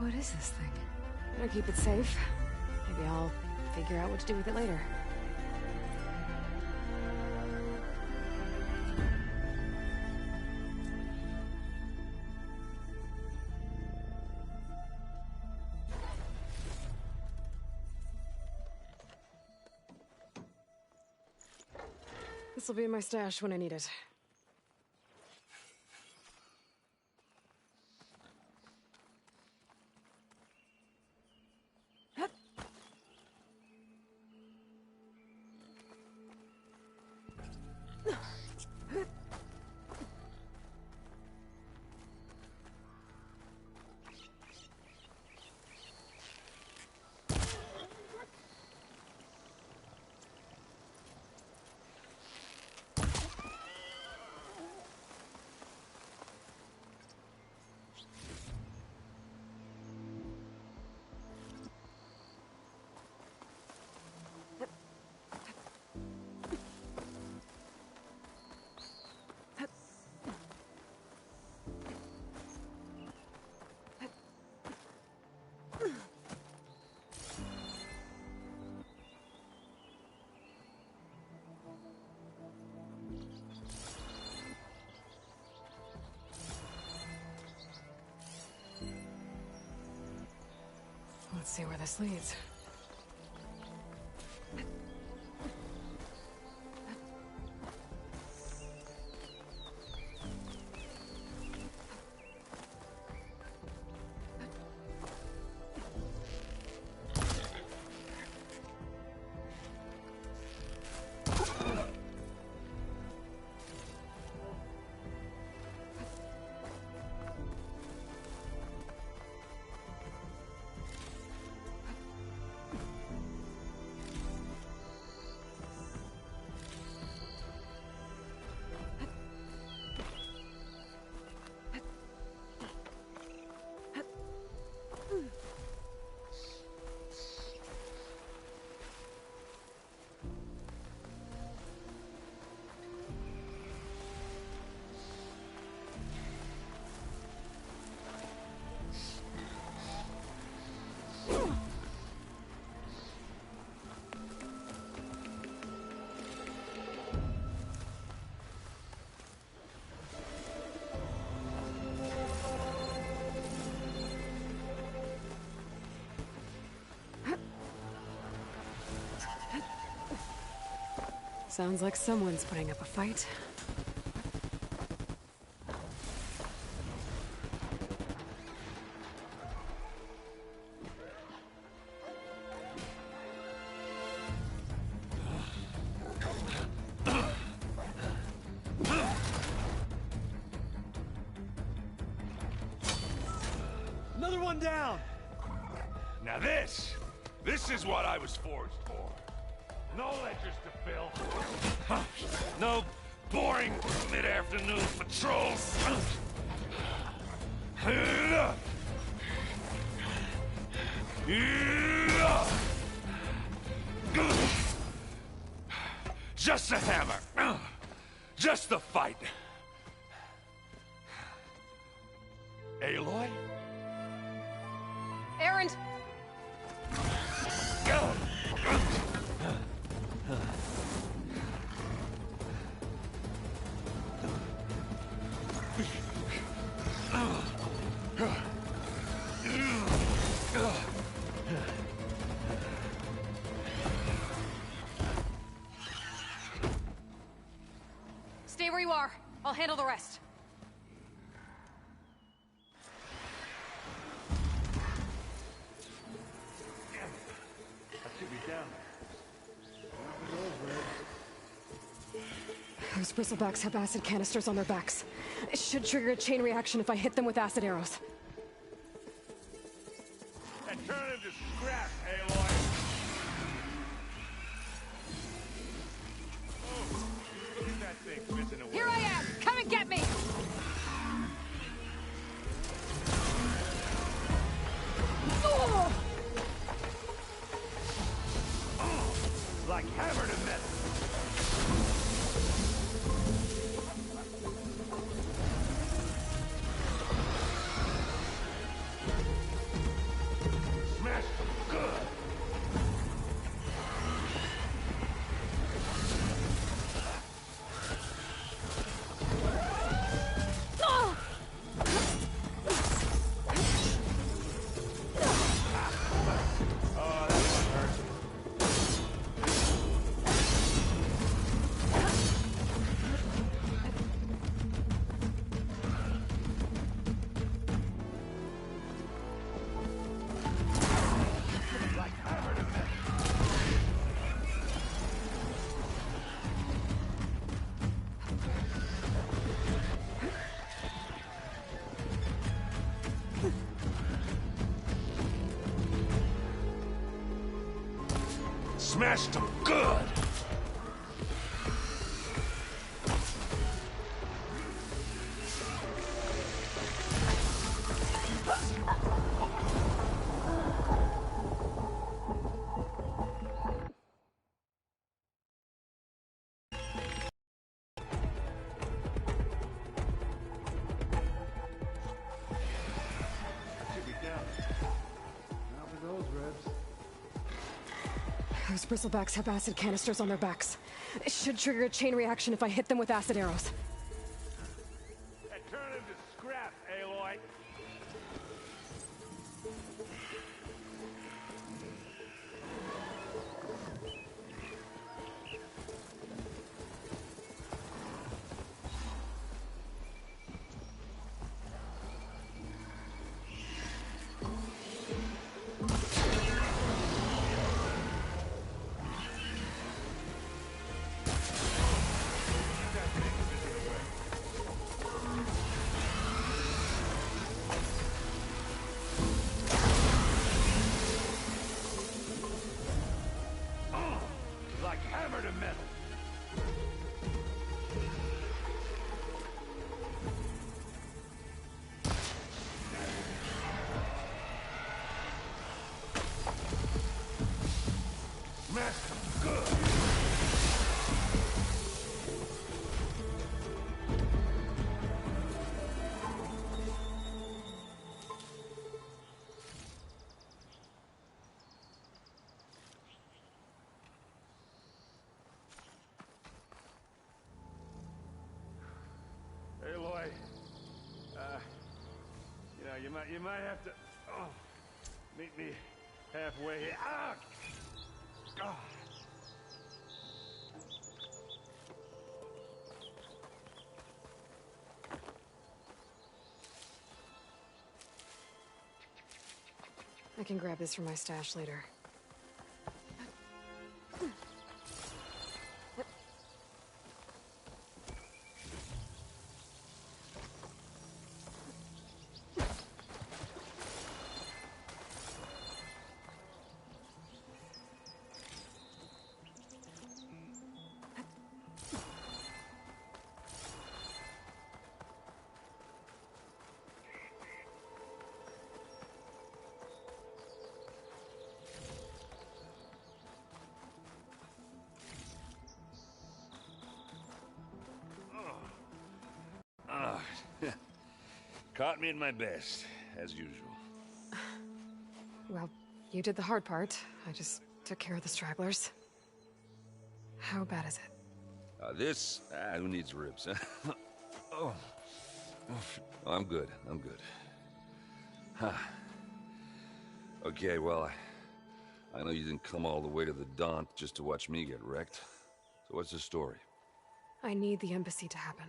What is this thing? Better keep it safe. Maybe I'll figure out what to do with it later. This'll be in my stash when I need it. Let's see where this leads. Sounds like someone's putting up a fight. Another one down! Now this is what I was forged for. No ledgers to fill. No boring mid-afternoon patrols. Just a hammer. Just the fight. Aloy? Erend! Stay where you are. I'll handle the rest. Those bristlebacks have acid canisters on their backs. It should trigger a chain reaction if I hit them with acid arrows. And turn him to scrap, Aloy. Oh, look at that thing missing away. Here I am! Come and get me! Oh! Like hammer to metal. Smashed them good! Those bristlebacks have acid canisters on their backs. It should trigger a chain reaction if I hit them with acid arrows. And turn him to scrap, Aloy! Like hammer to metal! Smash them good! Aloy, you might have to meet me halfway here. Ah! God. I can grab this from my stash later. Caught me at my best, as usual. Well, you did the hard part. I just took care of the stragglers. How bad is it? Who needs ribs, huh? Oh. I'm good, I'm good. Huh. Okay, well, I know you didn't come all the way to the Daunt just to watch me get wrecked. So what's the story? I need the embassy to happen,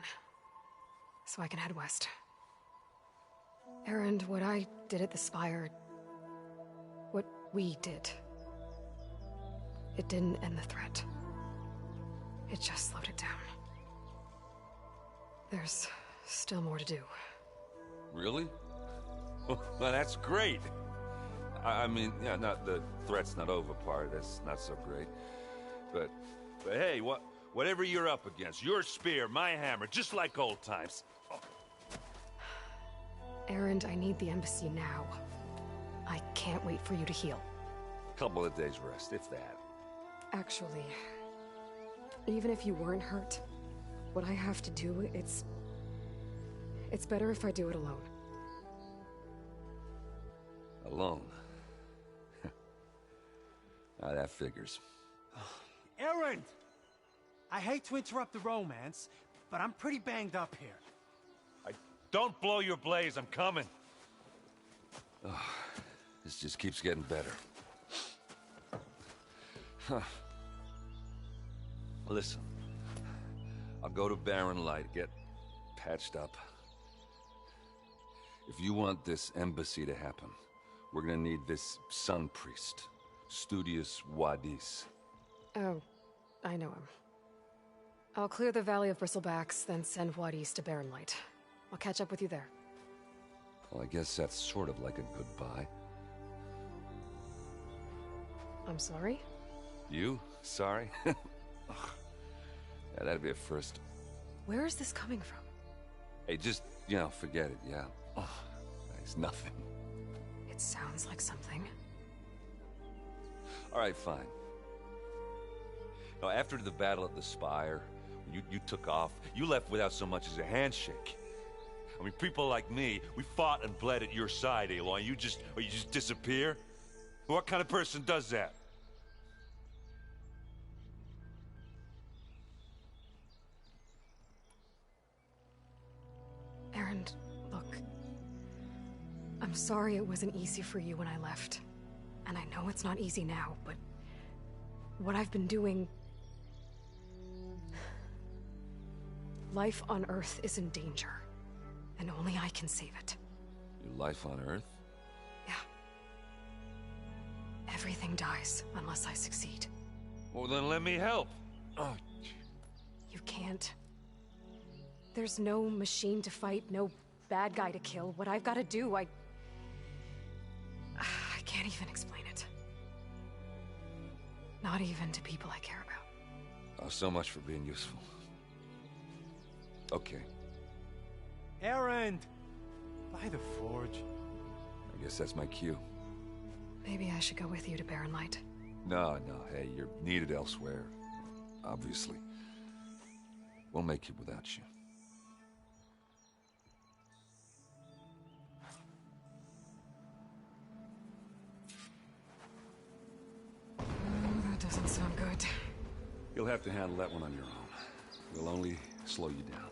so I can head west. Erend, what I did at the Spire... what we did... it didn't end the threat. It just slowed it down. There's still more to do. Really? Well, that's great. I mean, yeah, not the threat's not over part, that's not so great. But hey, whatever you're up against, your spear, my hammer, just like old times. Erend, I need the embassy now. I can't wait for you to heal. Couple of days rest, if that. Actually, even if you weren't hurt, what I have to do, it's better if I do it alone. Alone? Now that figures. Erend! I hate to interrupt the romance, but I'm pretty banged up here. Don't blow your blaze, I'm coming. This just keeps getting better. Huh. Listen, I'll go to Barren Light, get patched up. If you want this embassy to happen, we're gonna need this Sun Priest, Studius Wadis. Oh, I know him. I'll clear the Valley of Bristlebacks, then send Wadis to Barren Light. I'll catch up with you there. Well, I guess that's sort of like a goodbye. I'm sorry? You? Sorry? Ugh. Yeah, that'd be a first. Where is this coming from? Hey, just, forget it, yeah. Ugh. It's nothing. It sounds like something. All right, fine. Now, after the Battle of the Spire, when you took off, you left without so much as a handshake. I mean, people like me, we fought and bled at your side, Aloy. You just disappear? What kind of person does that? Erend, look. I'm sorry it wasn't easy for you when I left. And I know it's not easy now, but what I've been doing... Life on Earth is in danger, and only I can save it. Your life on Earth? Yeah. Everything dies unless I succeed. Well, then let me help. Oh, You can't. There's no machine to fight, no bad guy to kill. What I've got to do, I can't even explain it. Not even to people I care about. oh, so much for being useful. Okay, Erend! By the Forge. I guess that's my cue. Maybe I should go with you to Barren Light. No, hey, you're needed elsewhere. Obviously. We'll make it without you. That doesn't sound good. You'll have to handle that one on your own. We'll only slow you down.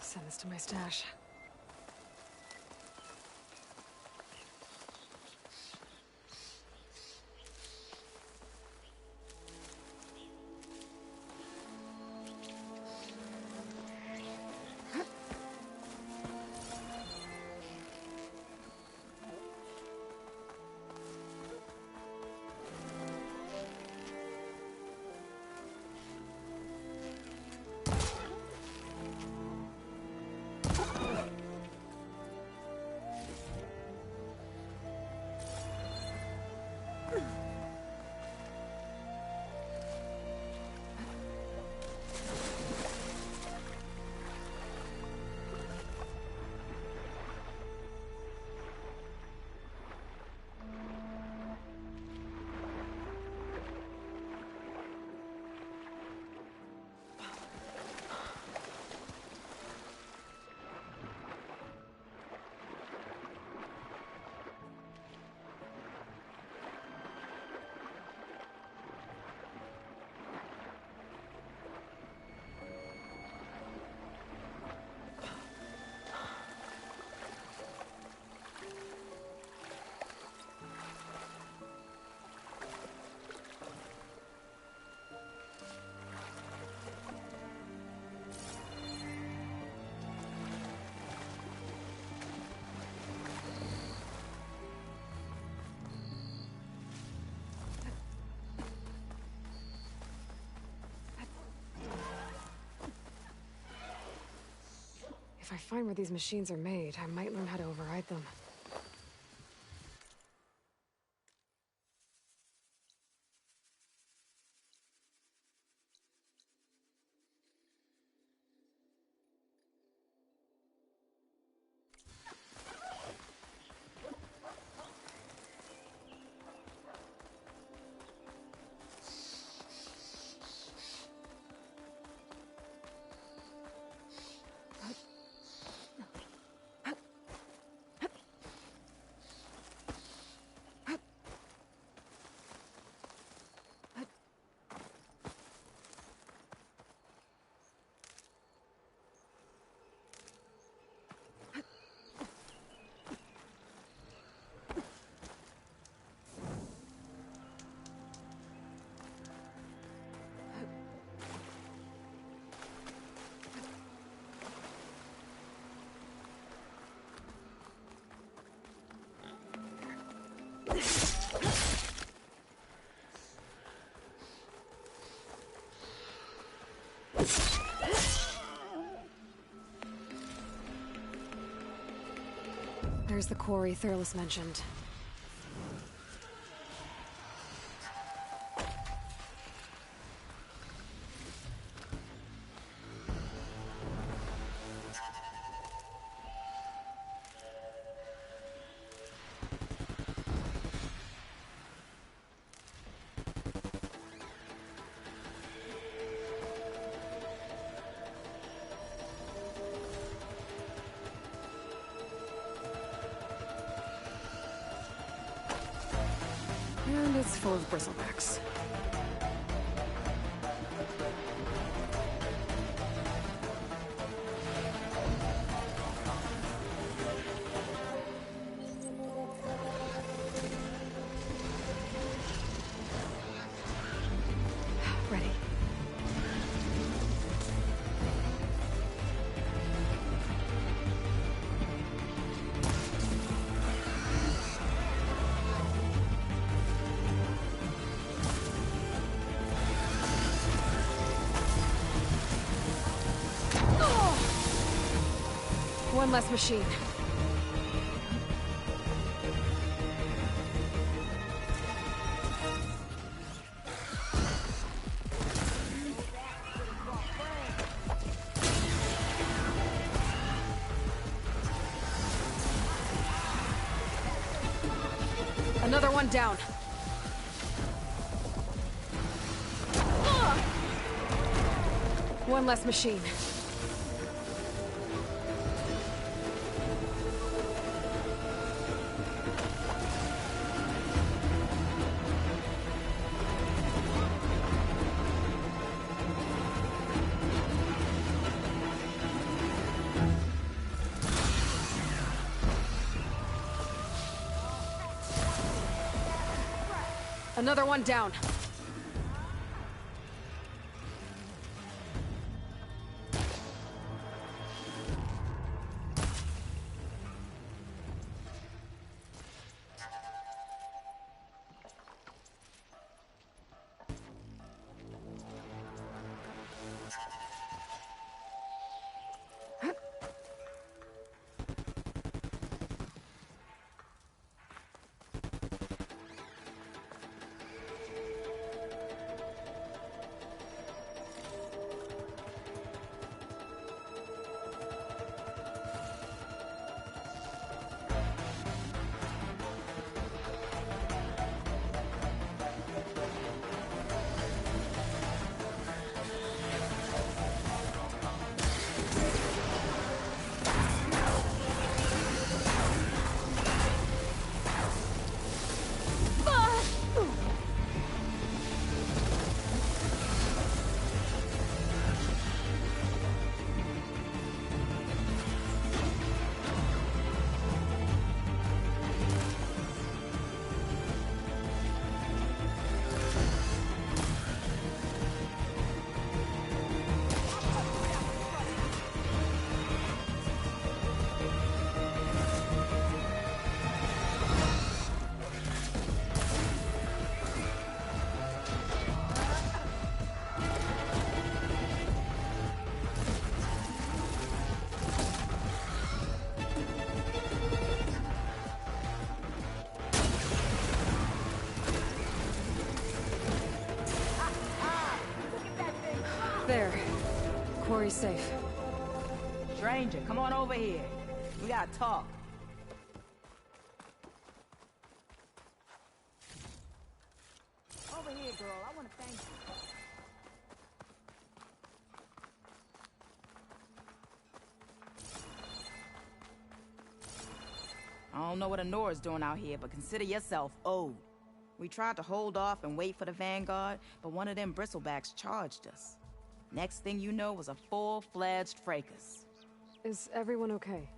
Send this to my stash. If I find where these machines are made, I might learn how to override them. There's the quarry Thurles mentioned. And it's full of bristlebacks. Ready. One less machine. Another one down. One less machine. Another one down. There. Quarry's safe. Stranger, come on over here. We gotta talk. Over here, girl. I wanna thank you. I don't know what Anora's doing out here, but consider yourself owed. We tried to hold off and wait for the Vanguard, but one of them bristlebacks charged us. Next thing you know was a full-fledged fracas. Is everyone okay?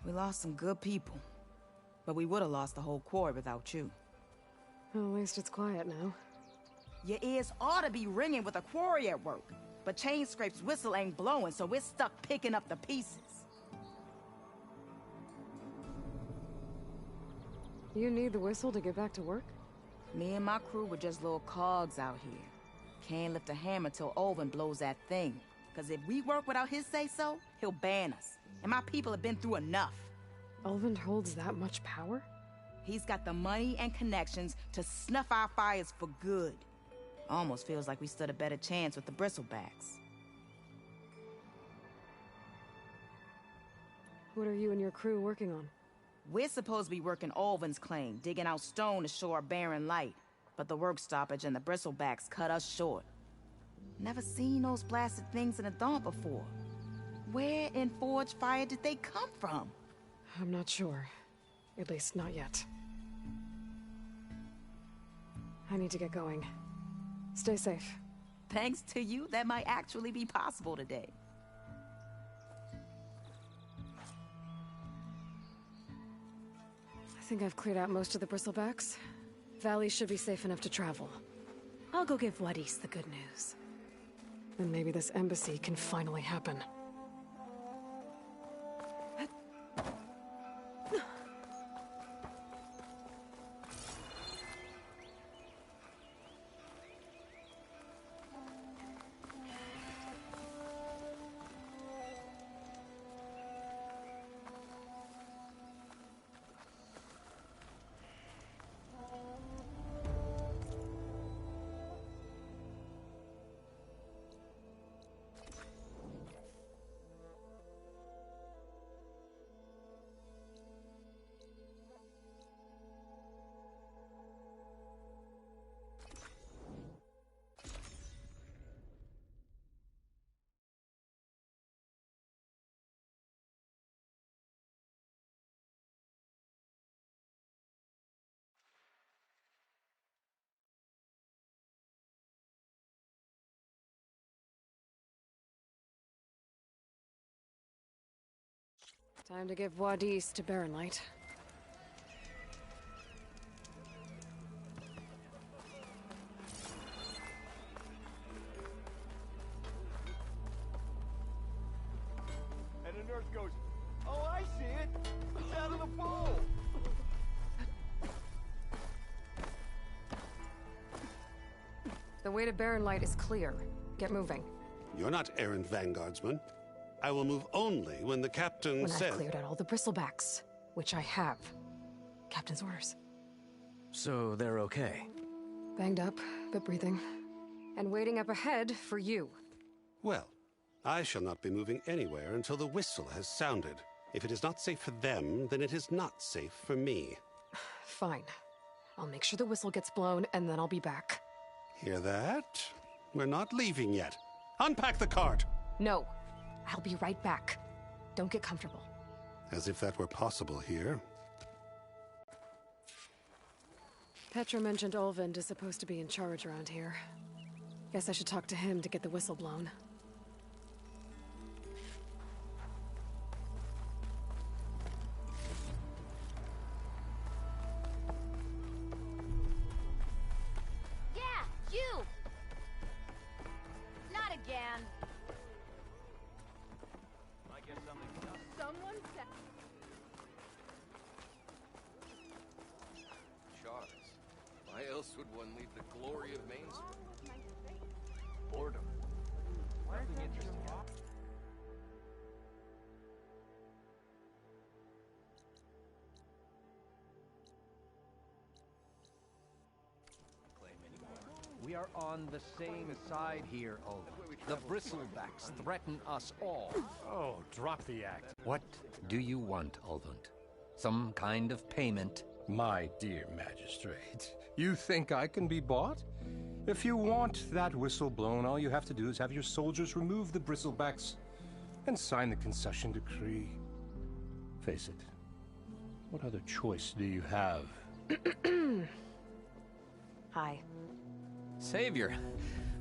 We lost some good people, but we would have lost the whole quarry without you. Well, at least it's quiet now. Your ears ought to be ringing with a quarry at work, but Chainscrape's whistle ain't blowing, so we're stuck picking up the pieces. You need the whistle to get back to work? Me and my crew were just little cogs out here. Can't lift a hammer till Olvin blows that thing. Cause if we work without his say-so, he'll ban us. And my people have been through enough. Ulvund holds that much power? He's got the money and connections to snuff our fires for good. Almost feels like we stood a better chance with the Bristlebacks. What are you and your crew working on? We're supposed to be working Ulvund's claim, digging out stone to show our barren light. But the work stoppage and the Bristlebacks cut us short. Never seen those blasted things in a Dawn before. Where in Forge Fire did they come from? I'm not sure. At least not yet. I need to get going. Stay safe. Thanks to you, that might actually be possible today. I think I've cleared out most of the Bristlebacks. Valley should be safe enough to travel. I'll go give Wadis the good news. Then maybe this embassy can finally happen. Time to give Wadis to Barrenlight. And the nurse goes, "Oh, I see it. It's out of the bowl." The way to Barrenlight is clear. Get moving. You're not errant vanguardsman. I will move only when the captain When says... I've cleared out all the Bristlebacks, which I have. Captain's orders. So they're okay? Banged up, but breathing. And waiting up ahead for you. Well, I shall not be moving anywhere until the whistle has sounded. If it is not safe for them, then it is not safe for me. Fine. I'll make sure the whistle gets blown, and then I'll be back. Hear that? We're not leaving yet. Unpack the cart! No. I'll be right back. Don't get comfortable. As if that were possible here. Petra mentioned Ulvund is supposed to be in charge around here. Guess I should talk to him to get the whistle blown. Yeah, you! Not again. Someone said... Charles, why else would one leave the glory of Main Street? Boredom. Nothing interesting. We are on the same side here, Ulvund. The Bristlebacks threaten us all. Oh, drop the act. What do you want, Ulvund? Some kind of payment? My dear magistrate, you think I can be bought? If you want that whistle blown, all you have to do is have your soldiers remove the Bristlebacks and sign the concession decree. Face it, what other choice do you have? Hi. Savior,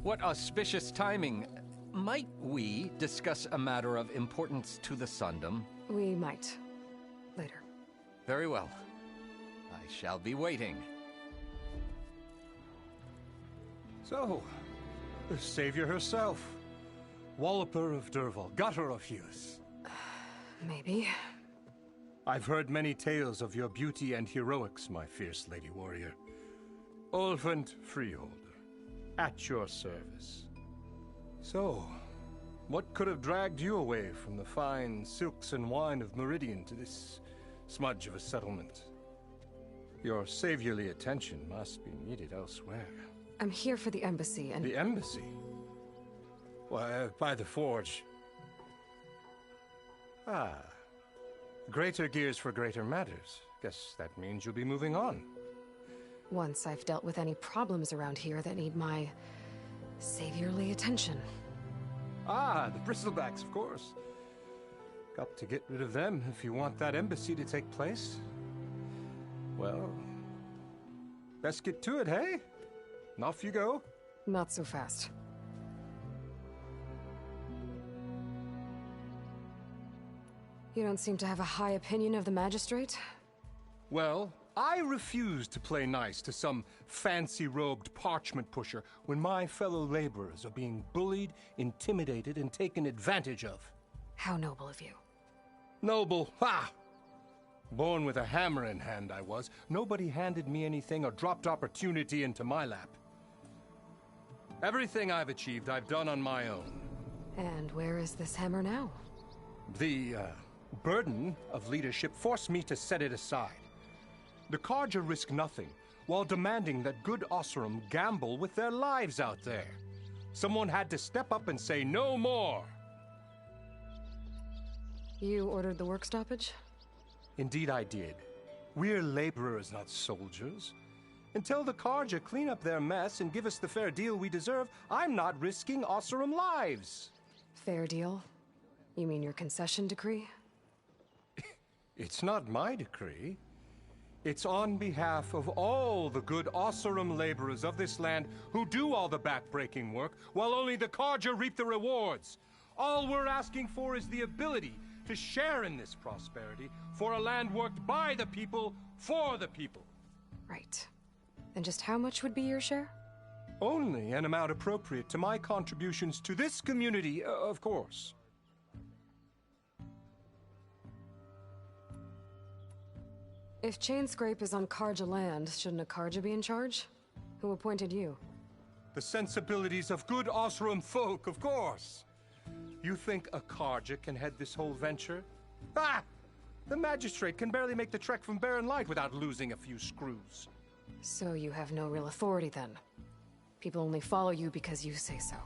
what auspicious timing. Might we discuss a matter of importance to the Sundom? We might. Later. Very well. I shall be waiting. So, the savior herself. Walloper of Derval, gutter of Hughes. Maybe. I've heard many tales of your beauty and heroics, my fierce lady warrior. Ulvund Freeholder, at your service. So, what could have dragged you away from the fine silks and wine of Meridian to this smudge of a settlement. Your saviorly attention must be needed elsewhere. I'm here for the embassy and... The embassy? Why, by the forge. Ah. Greater gears for greater matters. Guess that means you'll be moving on. Once I've dealt with any problems around here that need my saviorly attention. Ah, the bristlebacks, of course. Got to get rid of them if you want that embassy to take place. Well, best get to it, hey? And off you go. Not so fast. You don't seem to have a high opinion of the magistrate? Well, I refuse to play nice to some fancy-robed parchment pusher when my fellow laborers are being bullied, intimidated, and taken advantage of. How noble of you. Noble? Ha! Born with a hammer in hand, I was. Nobody handed me anything or dropped opportunity into my lap. Everything I've achieved, I've done on my own. And where is this hammer now? The, burden of leadership forced me to set it aside. The Carja risk nothing, while demanding that good Oseram gamble with their lives out there. Someone had to step up and say no more. You ordered the work stoppage? Indeed I did. We're laborers, not soldiers. Until the Carja clean up their mess and give us the fair deal we deserve, I'm not risking Oseram lives. Fair deal? You mean your concession decree? It's not my decree. It's on behalf of all the good Oseram laborers of this land who do all the back-breaking work, while only the Carja reap the rewards. All we're asking for is the ability to share in this prosperity for a land worked by the people, for the people. Right. And just how much would be your share? Only an amount appropriate to my contributions to this community, of course. If Chainscrape is on Carja land, shouldn't a Carja be in charge? Who appointed you? The sensibilities of good Oseram folk, of course. You think a Carja can head this whole venture? Ah! The magistrate can barely make the trek from Barren Light without losing a few screws. So you have no real authority then? People only follow you because you say so.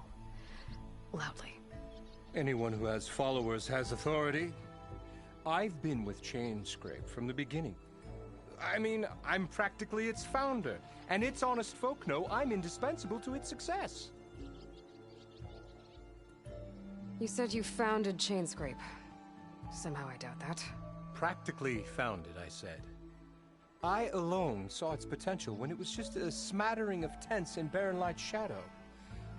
Loudly. Anyone who has followers has authority. I've been with Chainscrape from the beginning. I mean, I'm practically its founder, and its honest folk know I'm indispensable to its success. You said you founded Chainscrape. Somehow I doubt that. Practically founded, I said. I alone saw its potential when it was just a smattering of tents in Barren Light's shadow.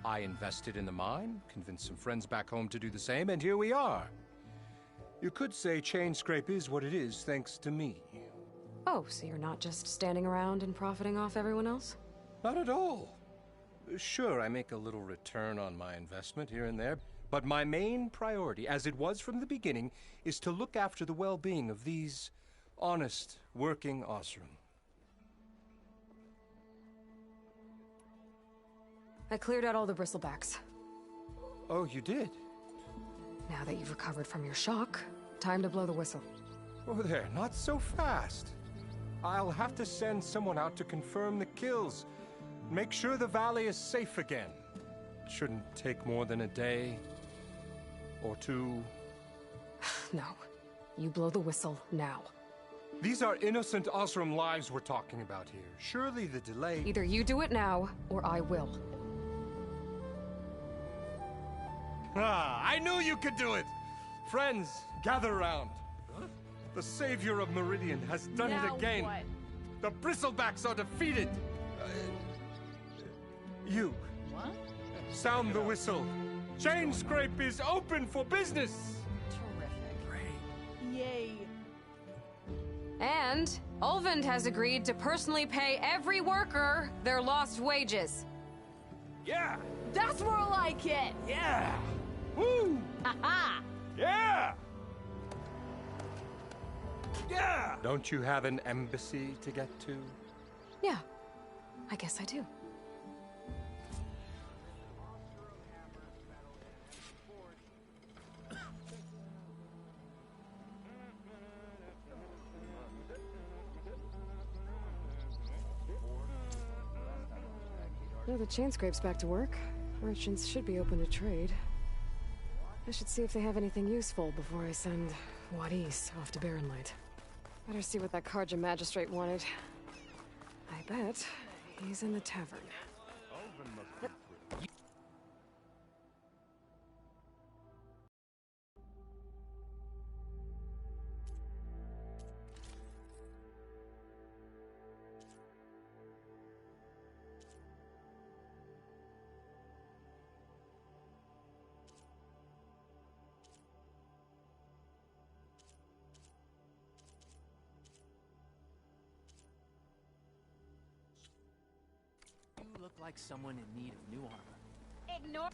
I invested in the mine, convinced some friends back home to do the same, and here we are. You could say Chainscrape is what it is thanks to me. Oh, so you're not just standing around and profiting off everyone else? Not at all. Sure, I make a little return on my investment here and there, but my main priority, as it was from the beginning, is to look after the well-being of these honest, working Oseram. I cleared out all the bristlebacks. Oh, you did? Now that you've recovered from your shock, time to blow the whistle. Oh there, not so fast. I'll have to send someone out to confirm the kills. Make sure the valley is safe again. Shouldn't take more than a day or two. No. You blow the whistle now. These are innocent Oseram lives we're talking about here. Surely the delay... Either you do it now, or I will. Ah, I knew you could do it! Friends, gather round. The savior of Meridian has done it again. What? The bristlebacks are defeated. You. What? Sound the whistle. Chainscrape is open for business. Terrific. Yay. And Ulvund has agreed to personally pay every worker their lost wages. Yeah! That's more like it! Yeah! Woo! Ha-ha! Yeah! Yeah! Don't you have an embassy to get to? Yeah, I guess I do. Well, the chain scrape's back to work. Merchants should be open to trade. I should see if they have anything useful before I send Wadis off to Barrenlight. Better see what that Carja magistrate wanted. I bet he's in the tavern. You look like someone in need of new armor. Ignore.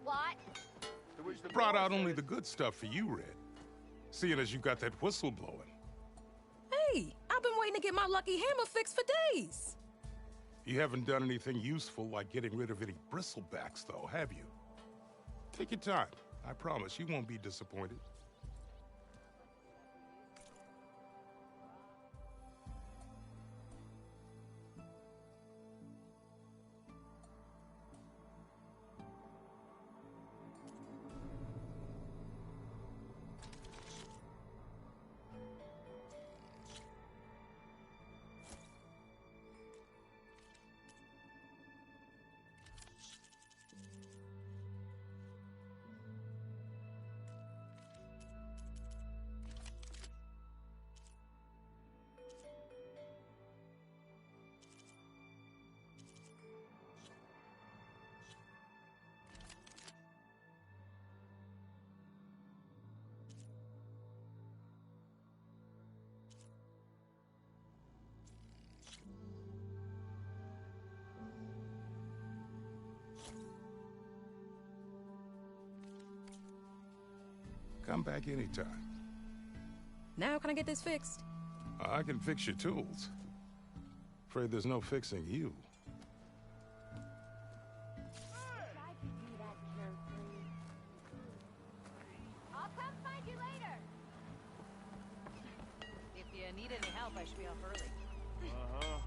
What? Brought out only the good stuff for you, Red. Seeing as you got that whistle blowing. Hey, I've been waiting to get my lucky hammer fixed for days. You haven't done anything useful like getting rid of any bristlebacks, though, have you? Take your time. I promise you won't be disappointed. Come back anytime. Now can I get this fixed? I can fix your tools. Afraid there's no fixing you. I'll come find you later. If you need any help, I should be off early. Uh-huh.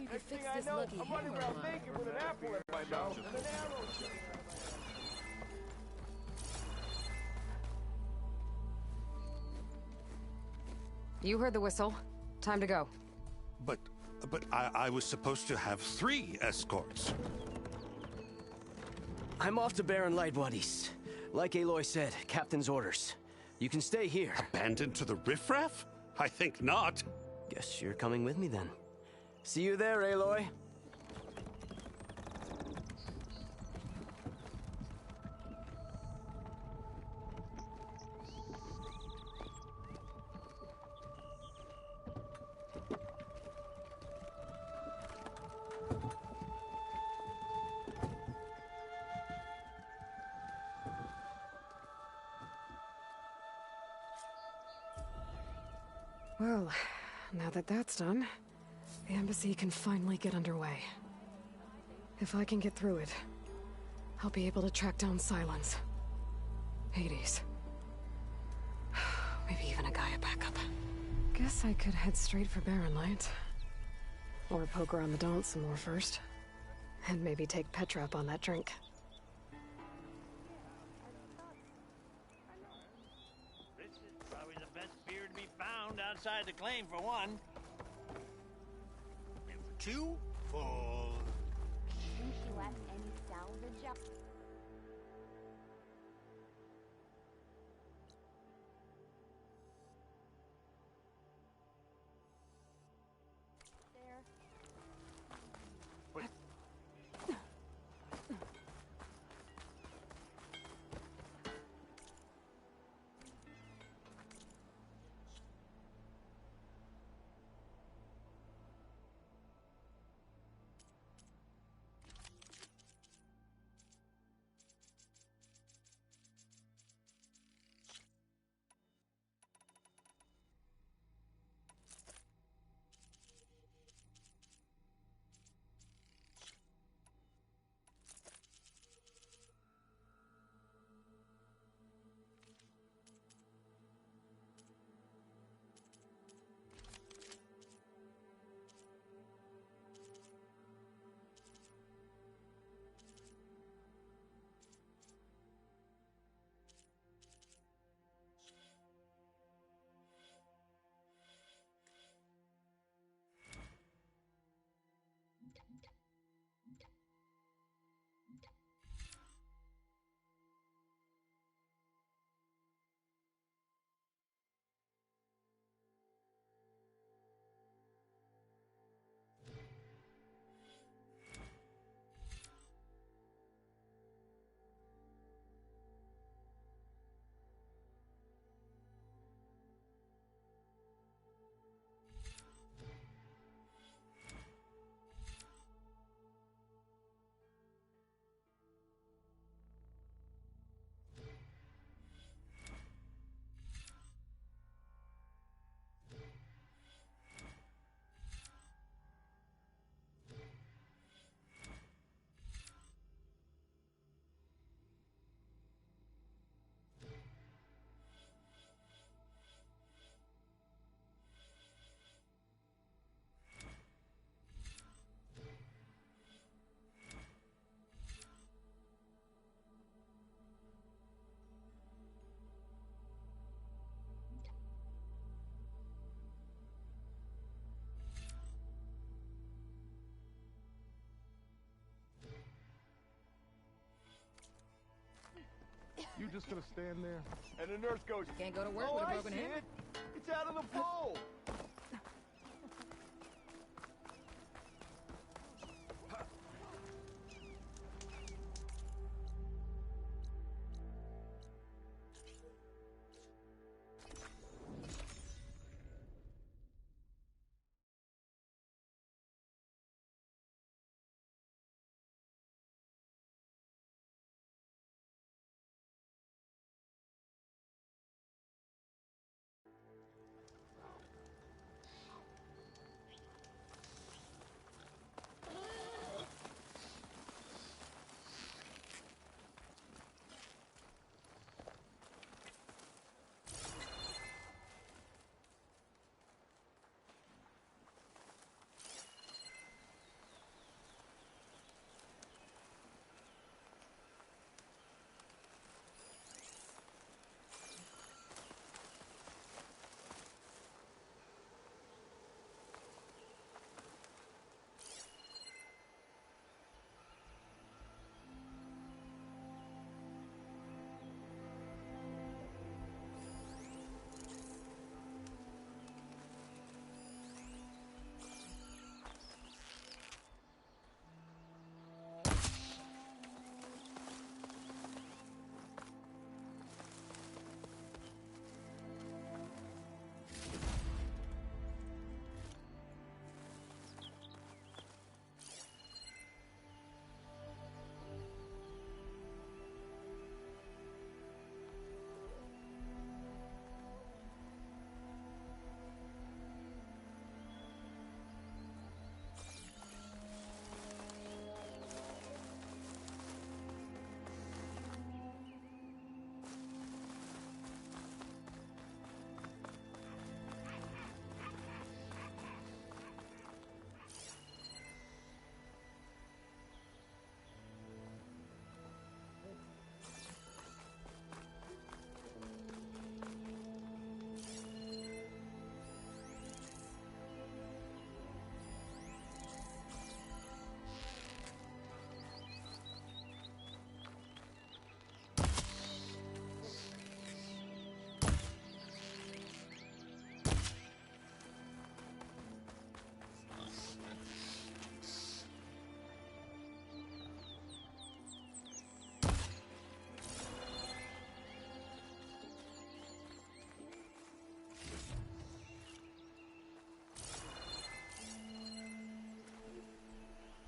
you could fix this lucky hammer of mine. with an apple in my mouth and an arrow. You heard the whistle. Time to go. But I was supposed to have 3 escorts. I'm off to Barren Light, Wadis. Like Aloy said, Captain's orders. You can stay here. Abandoned to the riffraff? I think not. Guess you're coming with me then. See you there, Aloy. Well, now that that's done, the embassy can finally get underway. If I can get through it, I'll be able to track down Silence. Hades. Maybe even a Gaia backup. Guess I could head straight for Barren Light. Or poke around the Daunt some more first. And maybe take Petra up on that drink. This is probably the best beer to be found outside the claim, for one. And for two, full. Think she left any salvage up? There. You just gonna stand there? And the nurse goes, Can't go to work "Oh, with a I broken see hand." it. It's out of the pole.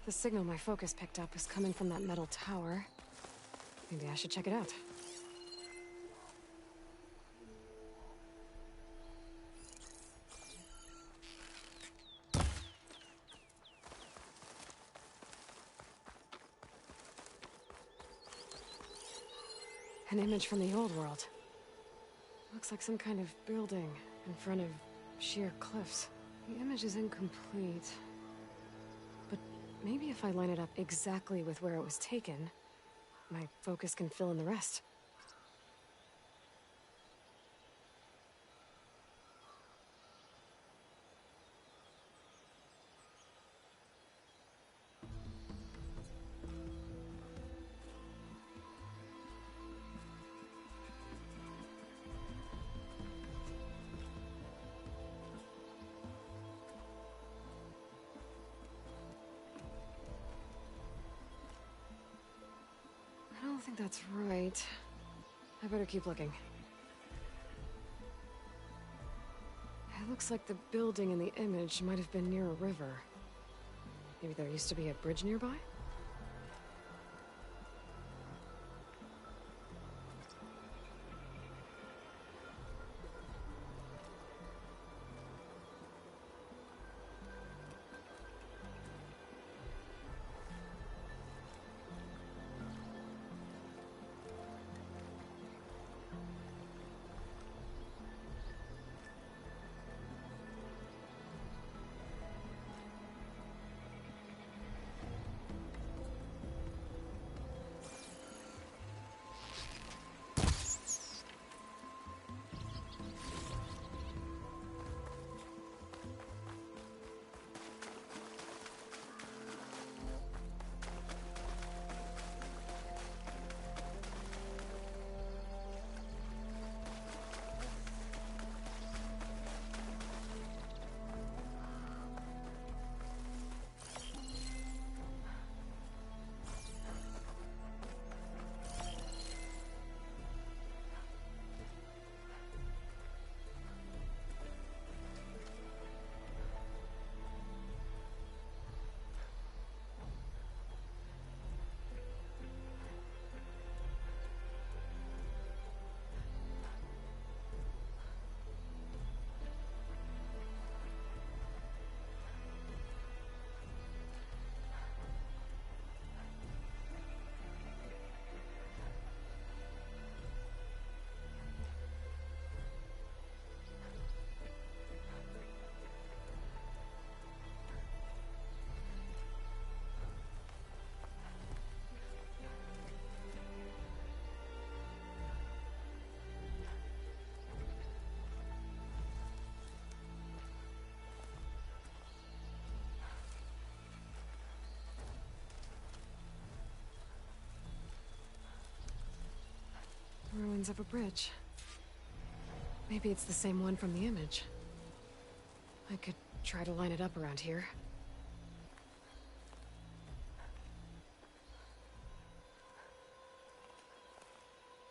The signal my focus picked up is coming from that metal tower. Maybe I should check it out. An image from the old world. Looks like some kind of building in front of sheer cliffs. The image is incomplete. But maybe if I line it up exactly with where it was taken, my focus can fill in the rest. I don't think that's right. I better keep looking. It looks like the building in the image might have been near a river. Maybe there used to be a bridge nearby? Ruins of a bridge. Maybe it's the same one from the image. I could try to line it up around here.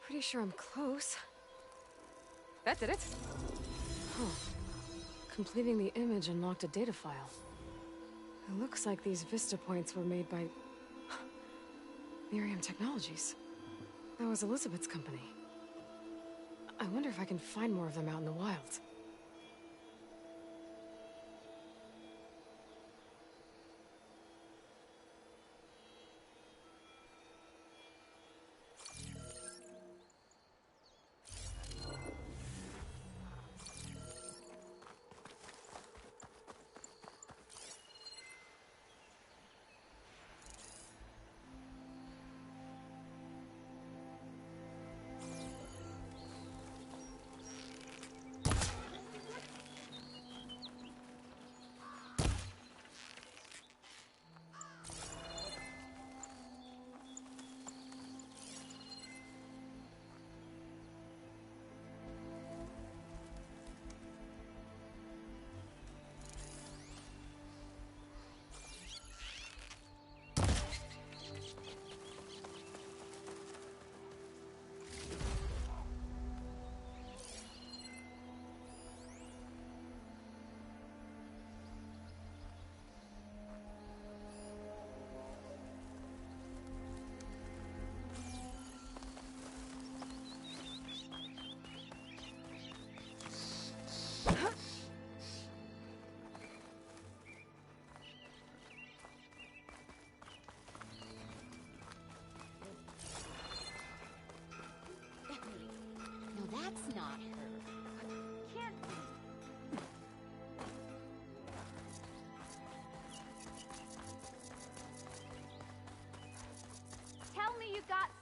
Pretty sure I'm close. That did it. Huh. Completing the image unlocked a data file. It looks like these Vista points were made by Miriam Technologies. That was Elizabeth's company. I wonder if I can find more of them out in the wild.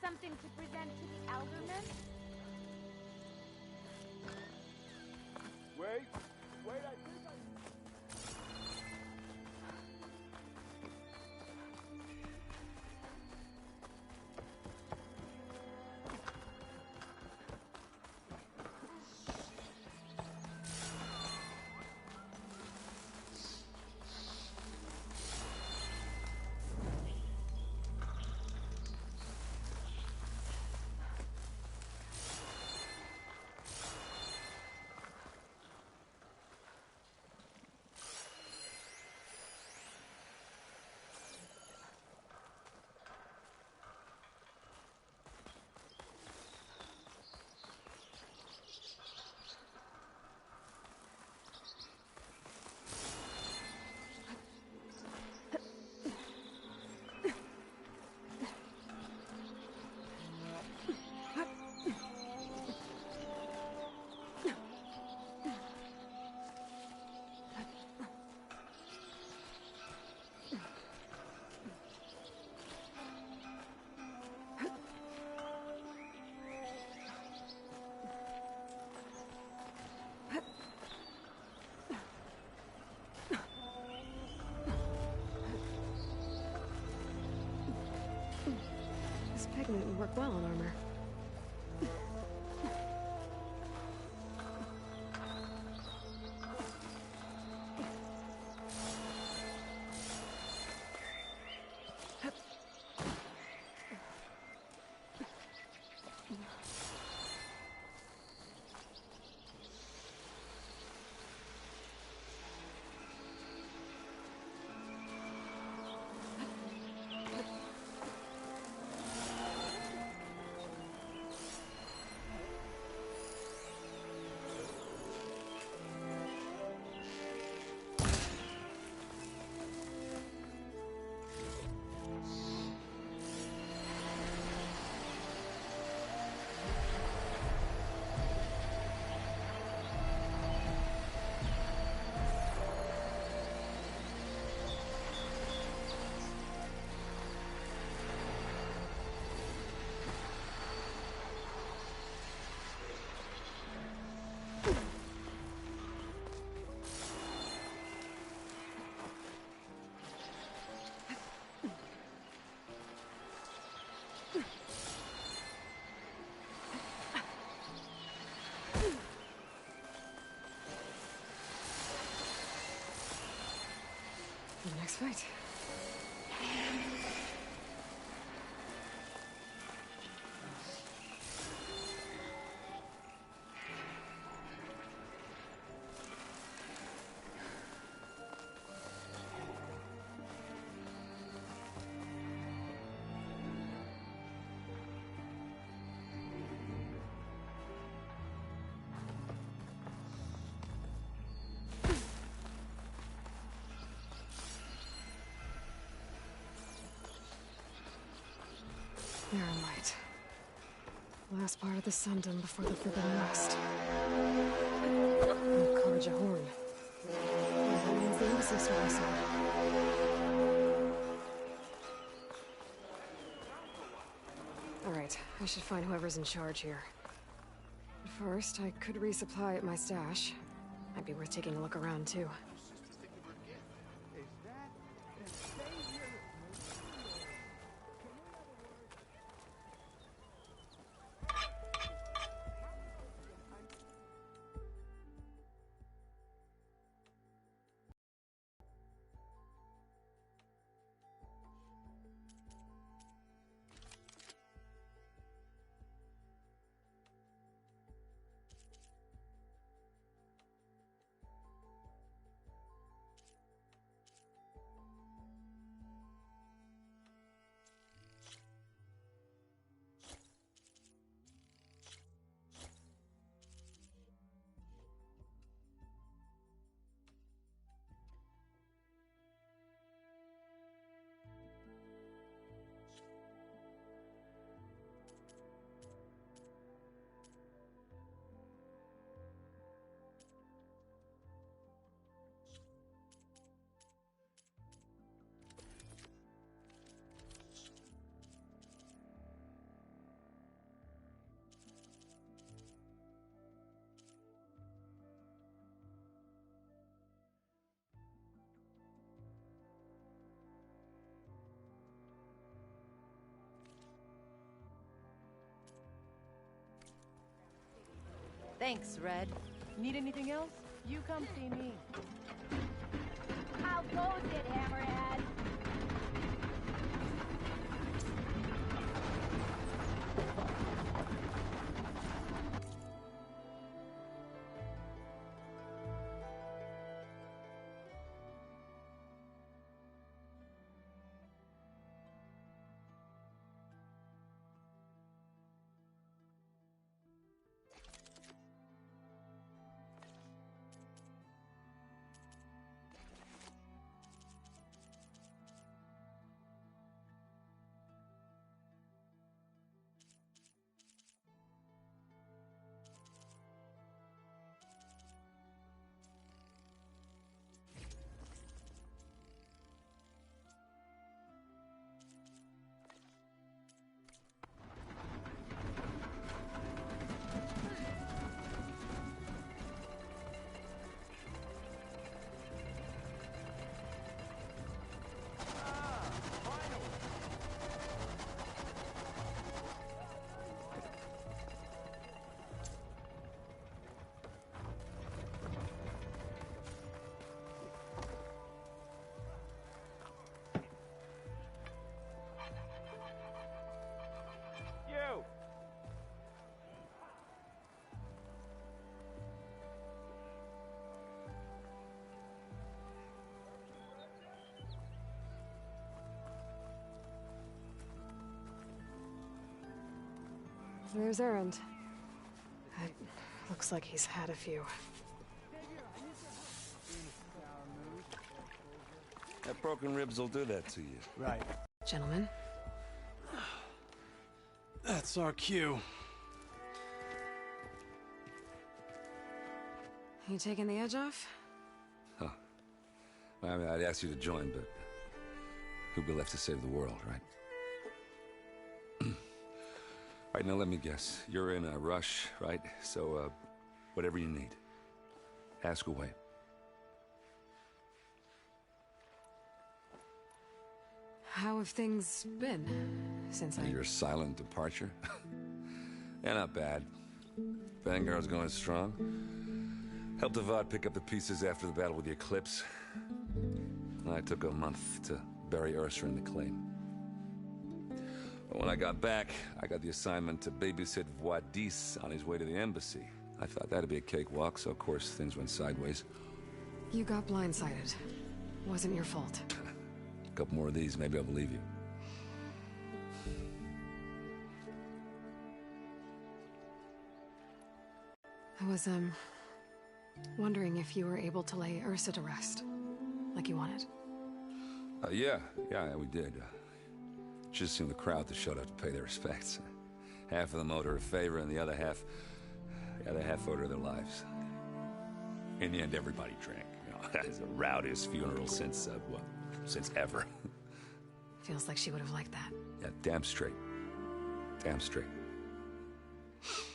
something to present to the alderman? Wait, I think I... This pigment would work well on armor. The next fight. Barren Light. Last part of the Sundom before the Forbidden West. And Karja Horn. That means the embassy swung aside. Alright, I should find whoever's in charge here. But first, I could resupply at my stash. Might be worth taking a look around, too. Thanks, Red. Need anything else? You come see me. How goes it, Hammerhead? There's Erend. It looks like he's had a few. That broken ribs will do that to you. Right. Gentlemen. That's our cue. You taking the edge off? Huh. I mean, I'd ask you to join, but who'd be left to save the world, right? All right, now let me guess. You're in a rush, right? So, whatever you need, ask away. How have things been since Your silent departure? Yeah, not bad. Vanguard's going strong. Helped Avad pick up the pieces after the battle with the Eclipse. I took a month to bury Ursa in the claim. But when I got back, I got the assignment to babysit Wadis on his way to the embassy. I thought that'd be a cakewalk, so of course things went sideways. You got blindsided. Wasn't your fault. A couple more of these, maybe I'll believe you. I was, wondering if you were able to lay Ursa to rest, like you wanted. Yeah, we did. Just seemed the crowd that showed up to pay their respects. Half of them owed her a favor, and the other half owed her their lives. In the end, everybody drank. You know, it's the rowdiest funeral since ever. Feels like she would have liked that. Yeah, damn straight. Damn straight.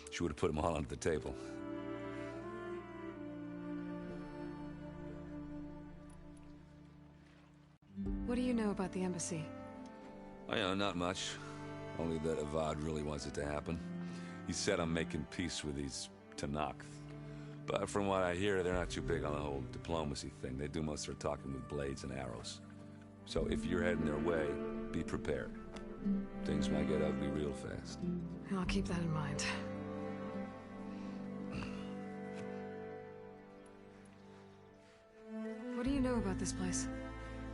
She would have put them all onto the table. What do you know about the embassy? I know, not much. Only that Avad really wants it to happen. He said I'm making peace with these Tenakth. But from what I hear, they're not too big on the whole diplomacy thing. They do most of their talking with blades and arrows. So if you're heading their way, be prepared. Things might get ugly real fast. I'll keep that in mind. What do you know about this place?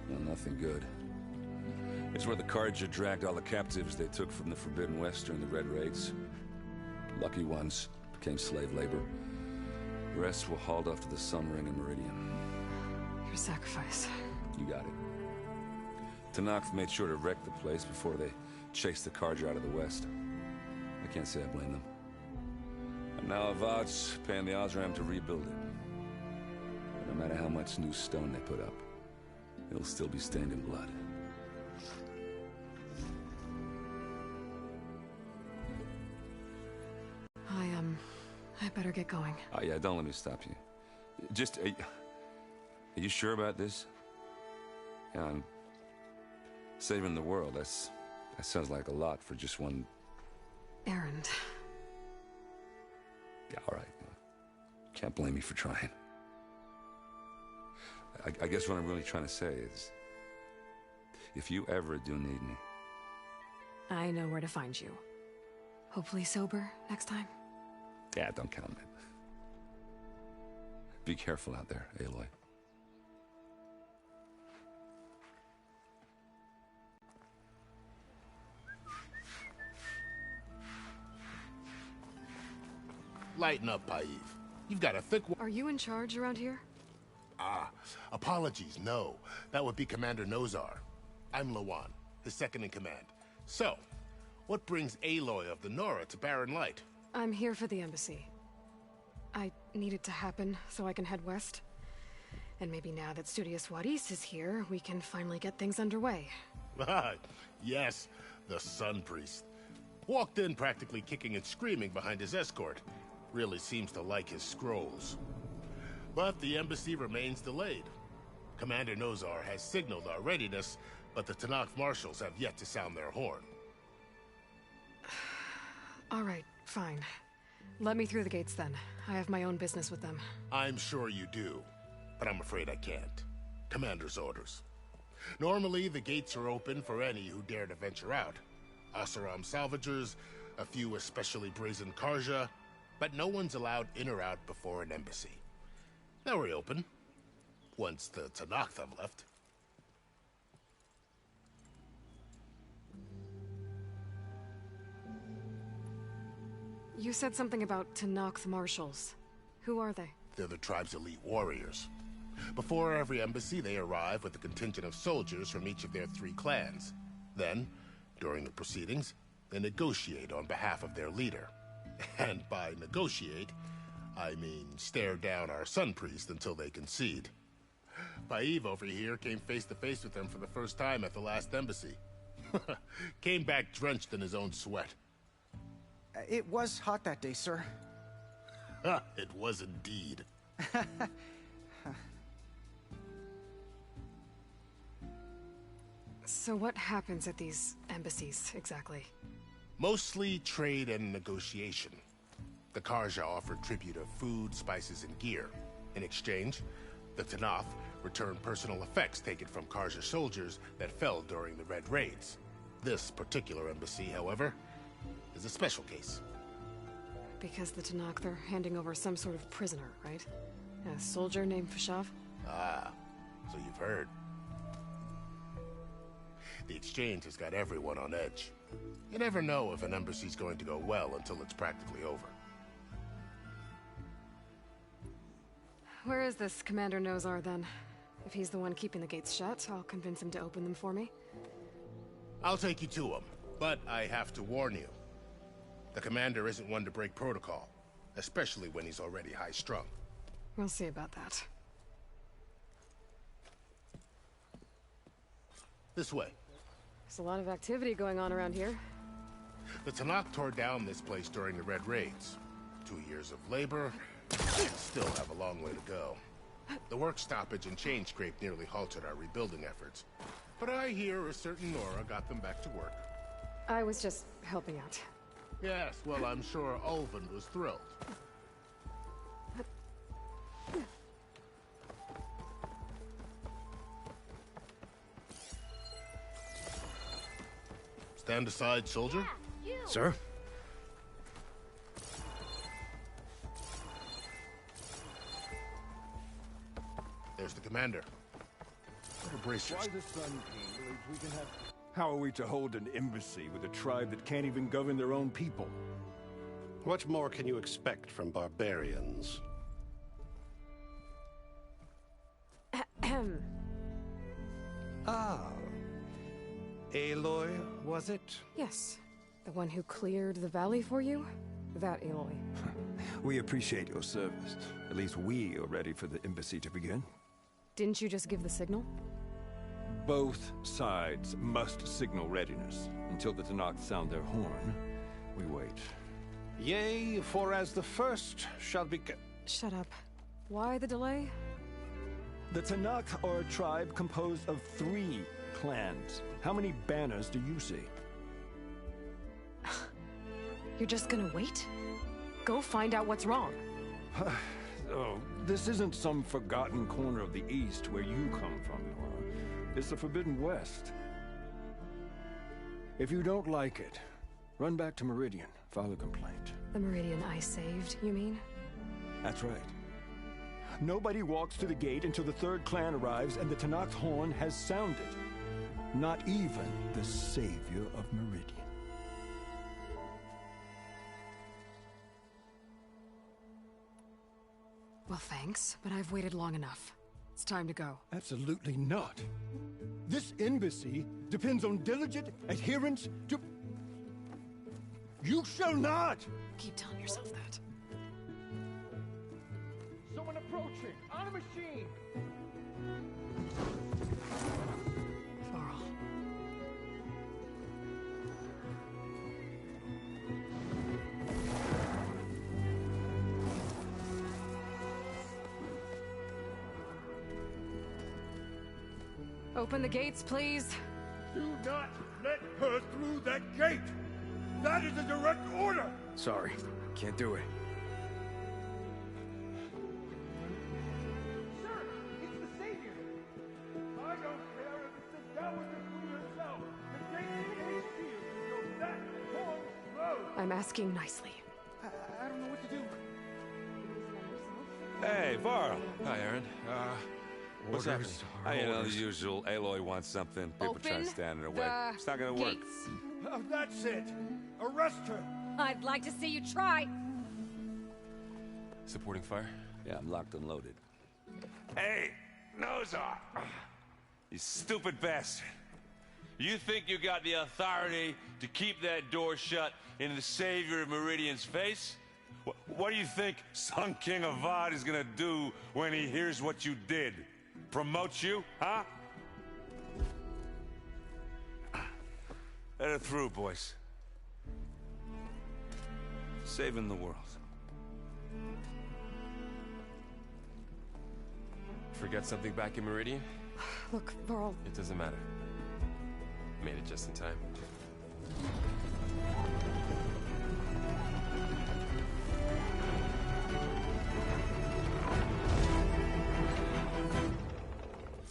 Well, nothing good. It's where the Carja dragged all the captives they took from the Forbidden West during the Red Raids. Lucky ones became slave labor. The rest were hauled off to the Sun Ring and Meridian. Your sacrifice. You got it. Tenakth made sure to wreck the place before they chased the Carja out of the West. I can't say I blame them. And now Avad's paying the Osram to rebuild it. But no matter how much new stone they put up, it'll still be stained in blood. I better get going. Oh, yeah, don't let me stop you. Just, are you sure about this? Yeah, I'm saving the world. That sounds like a lot for just one... Erend. Yeah, all right. Can't blame me for trying. I guess what I'm really trying to say is, if you ever do need me... I know where to find you. Hopefully sober next time. Yeah, don't count on it. Be careful out there, Aloy. Lighten up, Paiv. You've got a thick... Are you in charge around here? Ah, apologies, no. That would be Commander Nozar. I'm Lawan, his second-in-command. So, what brings Aloy of the Nora to Barren Light? I'm here for the embassy. I need it to happen so I can head west. And maybe now that Studious Wadis is here, we can finally get things underway. Yes, the Sun Priest. Walked in practically kicking and screaming behind his escort. Really seems to like his scrolls. But the embassy remains delayed. Commander Nozar has signaled our readiness, but the Tenakth marshals have yet to sound their horn. All right, fine. Let me through the gates then. I have my own business with them. I'm sure you do, but I'm afraid I can't. Commander's orders. Normally, the gates are open for any who dare to venture out. Oseram salvagers, a few especially brazen Karja, but no one's allowed in or out before an embassy. Now we're open, once the Tenakth have left. You said something about Tenakth marshals. Who are they? They're the tribe's elite warriors. Before every embassy, they arrive with a contingent of soldiers from each of their 3 clans. Then, during the proceedings, they negotiate on behalf of their leader. And by negotiate, I mean stare down our Sun Priest until they concede. Paiv over here came face to face with them for the first time at the last embassy. Came back drenched in his own sweat. It was hot that day, sir. It was indeed. So what happens at these embassies, exactly? Mostly trade and negotiation. The Karja offered tribute of food, spices, and gear. In exchange, the Tenakth returned personal effects taken from Karja soldiers that fell during the Red Raids. This particular embassy, however, is a special case. Because the Tenakth are handing over some sort of prisoner, right? A soldier named Fashav? Ah, so you've heard. The exchange has got everyone on edge. You never know if an embassy's going to go well until it's practically over. Where is this Commander Nozar, then? If he's the one keeping the gates shut, I'll convince him to open them for me. I'll take you to him, but I have to warn you. The commander isn't one to break protocol, especially when he's already high-strung. We'll see about that. This way. There's a lot of activity going on around here. The Tenakth tore down this place during the Red Raids. 2 years of labor, still have a long way to go. The work stoppage and chain scrape nearly halted our rebuilding efforts. But I hear a certain Nora got them back to work. I was just helping out. Yes, well, I'm sure Ulvin was thrilled. Stand aside, soldier. Sir? There's the commander. Better brace yourself. Why the Sun King believes we can have... How are we to hold an embassy with a tribe that can't even govern their own people? What more can you expect from barbarians? Ahem. Ah. Aloy, was it? Yes. The one who cleared the valley for you? That Aloy. We appreciate your service. At least we are ready for the embassy to begin. Didn't you just give the signal? Both sides must signal readiness. Until the Tenakth sound their horn, we wait. Yea, for as the first shall be... Shut up. Why the delay? The Tenakth are a tribe composed of 3 clans. How many banners do you see? You're just gonna wait? Go find out what's wrong. Oh, this isn't some forgotten corner of the East where you come from, Nora. It's the Forbidden West. If you don't like it, run back to Meridian, file a complaint. The Meridian I saved, you mean? That's right. Nobody walks through the gate until the third clan arrives and the Tenakth horn has sounded. Not even the savior of Meridian. Well, thanks, but I've waited long enough. It's time to go. Absolutely not. This embassy depends on diligent adherence to... You shall not! Keep telling yourself that. Someone approaching! On a machine! Varl. Open the gates, please. Do not let her through that gate! That is a direct order! Sorry, can't do it. Sir, it's the Savior! I don't care if it's the Dowager Queen herself! The gate is sealed, so that horn blows! I'm asking nicely. I don't know what to do. Hey, Varl. Hi, Aaron. What's happening? You know, the usual. Aloy wants something. People trying to stand in her way. It's not gonna work. That's it! Arrest her! I'd like to see you try. Supporting fire? Yeah, I'm locked and loaded. Hey, Nozar! You stupid bastard. You think you got the authority to keep that door shut in the savior of Meridian's face? What do you think Sun King Avad is gonna do when he hears what you did? Promote you, huh? Let her through, boys. Saving the world. Forget something back in Meridian? Look, Varl. It doesn't matter. Made it just in time.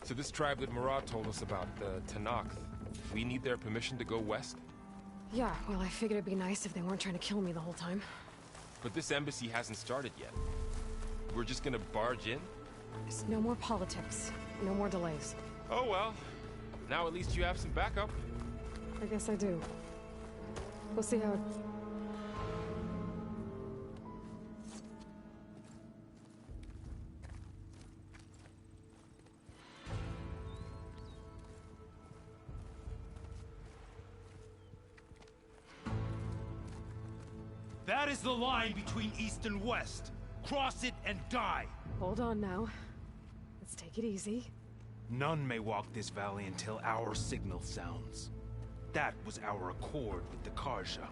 So this tribe that Murad told us about, the Tenakth, we need their permission to go west? Yeah, well, I figured it'd be nice if they weren't trying to kill me the whole time. But this embassy hasn't started yet. We're just gonna barge in? There's no more politics. No more delays. Oh well. Now at least you have some backup. I guess I do. We'll see how it... That is the line between East and West. Cross it and die. Hold on now. Let's take it easy. None may walk this valley until our signal sounds. That was our accord with the Carja.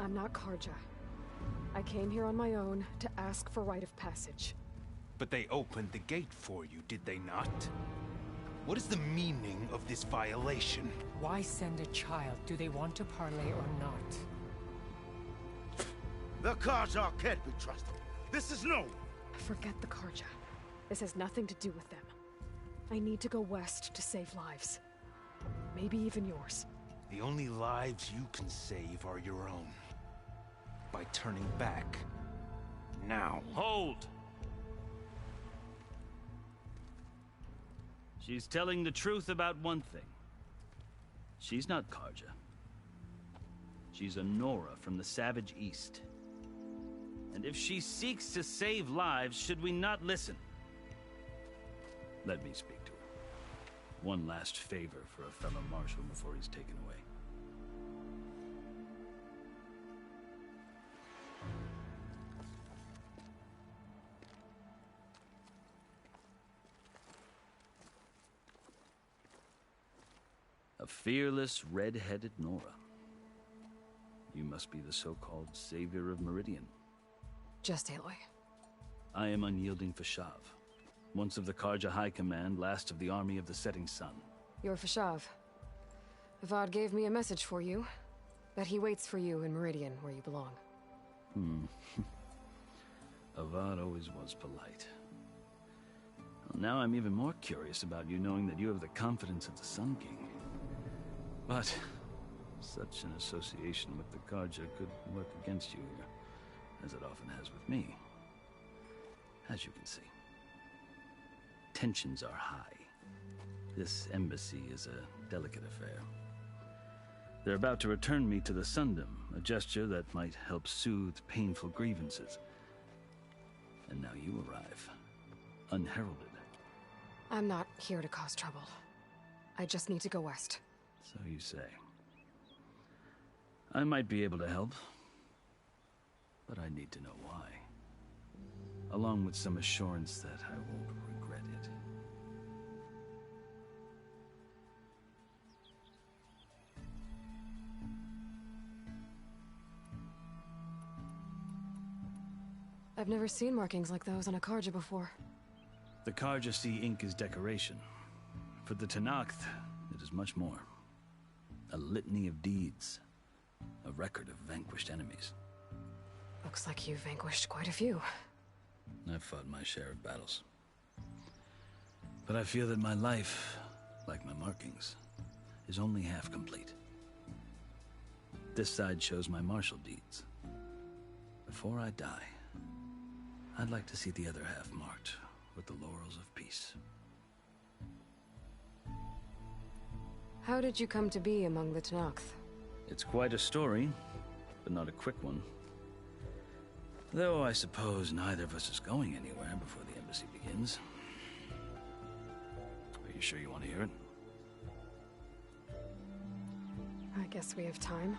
I'm not Carja. I came here on my own to ask for rite of passage. But they opened the gate for you, did they not? What is the meaning of this violation? Why send a child? Do they want to parley or not? The Carja can't be trusted. This is no... Forget the Carja. This has nothing to do with them. I need to go west to save lives. Maybe even yours. The only lives you can save are your own. By turning back. Now. Hold! She's telling the truth about one thing. She's not Carja. She's a Nora from the Savage East. And if she seeks to save lives, should we not listen? Let me speak to her. One last favor for a fellow marshal before he's taken away. A fearless, red-headed Nora. You must be the so-called savior of Meridian. Just Aloy. I am unyielding Fashav. Once of the Carja High Command, last of the army of the Setting Sun. You're Fashav. Avad gave me a message for you. That he waits for you in Meridian, where you belong. Avad always was polite. Well, now I'm even more curious about you knowing that you have the confidence of the Sun King. But such an association with the Carja could work against you here, as it often has with me. As you can see, tensions are high. This embassy is a delicate affair. They're about to return me to the Sundom, a gesture that might help soothe painful grievances. And now you arrive, unheralded. I'm not here to cause trouble. I just need to go west. So you say. I might be able to help, but I need to know why. Along with some assurance that I won't regret it. I've never seen markings like those on a Carja before. The Carja see ink as decoration. For the Tenakth, it is much more. A litany of deeds. A record of vanquished enemies. Looks like you've vanquished quite a few. I've fought my share of battles. But I feel that my life, like my markings, is only half complete. This side shows my martial deeds. Before I die, I'd like to see the other half marked with the laurels of peace. How did you come to be among the Tenakth? It's quite a story, but not a quick one. Though I suppose neither of us is going anywhere before the embassy begins. Are you sure you want to hear it? I guess we have time.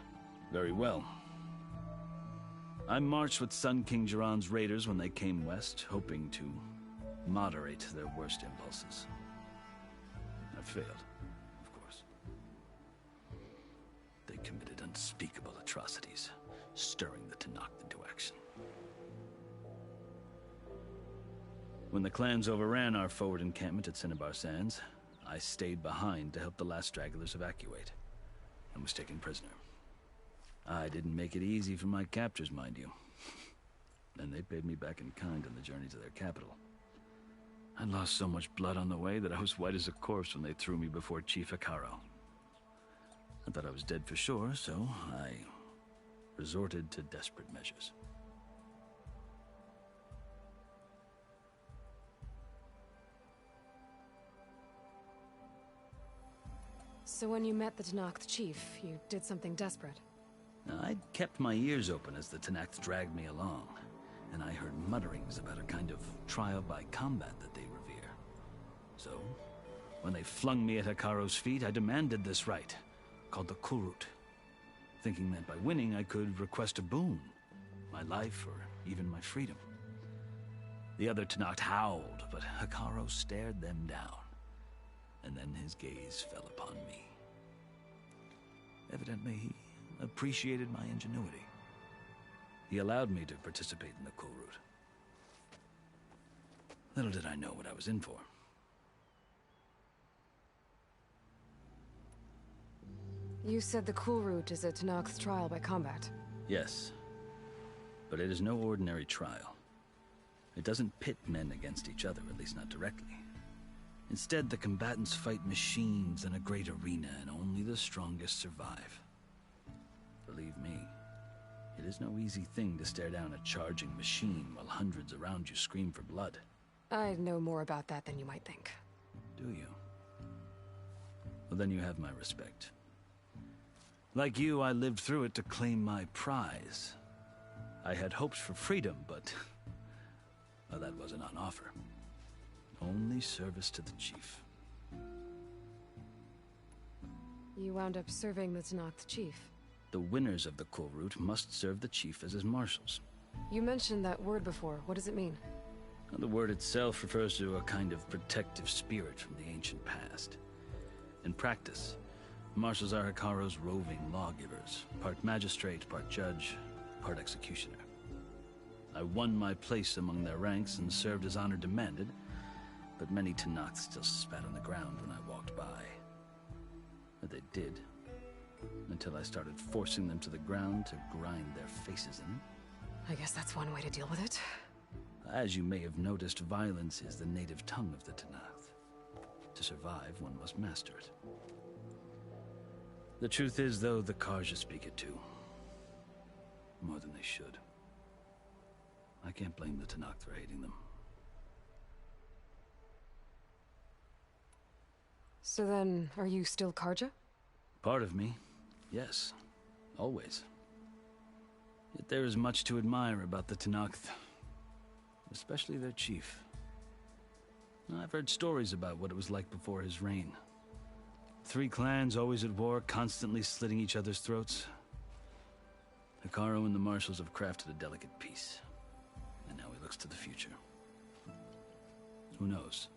Very well. I marched with Sun King Jiran's raiders when they came west, hoping to moderate their worst impulses. I failed, of course. They committed unspeakable atrocities, stirring the Tenakth into action. When the clans overran our forward encampment at Cinnabar Sands, I stayed behind to help the last stragglers evacuate, and was taken prisoner. I didn't make it easy for my captors, mind you. And they paid me back in kind on the journey to their capital. I lost so much blood on the way that I was white as a corpse when they threw me before Chief Hekarro. I thought I was dead for sure, so I resorted to desperate measures. So when you met the Tenakth chief, you did something desperate? I'd kept my ears open as the Tenakth dragged me along, and I heard mutterings about a kind of trial by combat that they revere. So, when they flung me at Hekarro's feet, I demanded this right, called the Kulrut, thinking that by winning I could request a boon, my life or even my freedom. The other Tenakth howled, but Hekarro stared them down, and then his gaze fell upon me. Evidently, he appreciated my ingenuity. He allowed me to participate in the Kulrut. Little did I know what I was in for. You said the Kulrut is a Tenakth trial by combat. Yes, but it is no ordinary trial. It doesn't pit men against each other, at least not directly. Instead, the combatants fight machines in a great arena, and only the strongest survive. Believe me, it is no easy thing to stare down a charging machine while hundreds around you scream for blood. I know more about that than you might think. Do you? Well, then you have my respect. Like you, I lived through it to claim my prize. I had hopes for freedom, but well, that wasn't on offer. Only service to the chief. You wound up serving the Tenakth chief. The winners of the Kulrut must serve the chief as his marshals. You mentioned that word before. What does it mean? The word itself refers to a kind of protective spirit from the ancient past. In practice, marshals are Hekarro's roving lawgivers, part magistrate, part judge, part executioner. I won my place among their ranks and served as honor demanded, but many Tenakth still spat on the ground when I walked by. But they did, until I started forcing them to the ground to grind their faces in. I guess that's one way to deal with it. As you may have noticed, violence is the native tongue of the Tenakth. To survive, one must master it. The truth is, though, the Carja speak it too. More than they should. I can't blame the Tenakth for hating them. So then, are you still Carja? Part of me, yes. Always. Yet there is much to admire about the Tenakth. Especially their chief. I've heard stories about what it was like before his reign. 3 clans always at war, constantly slitting each other's throats. Hekarro and the Marshals have crafted a delicate peace. And now he looks to the future. Who knows?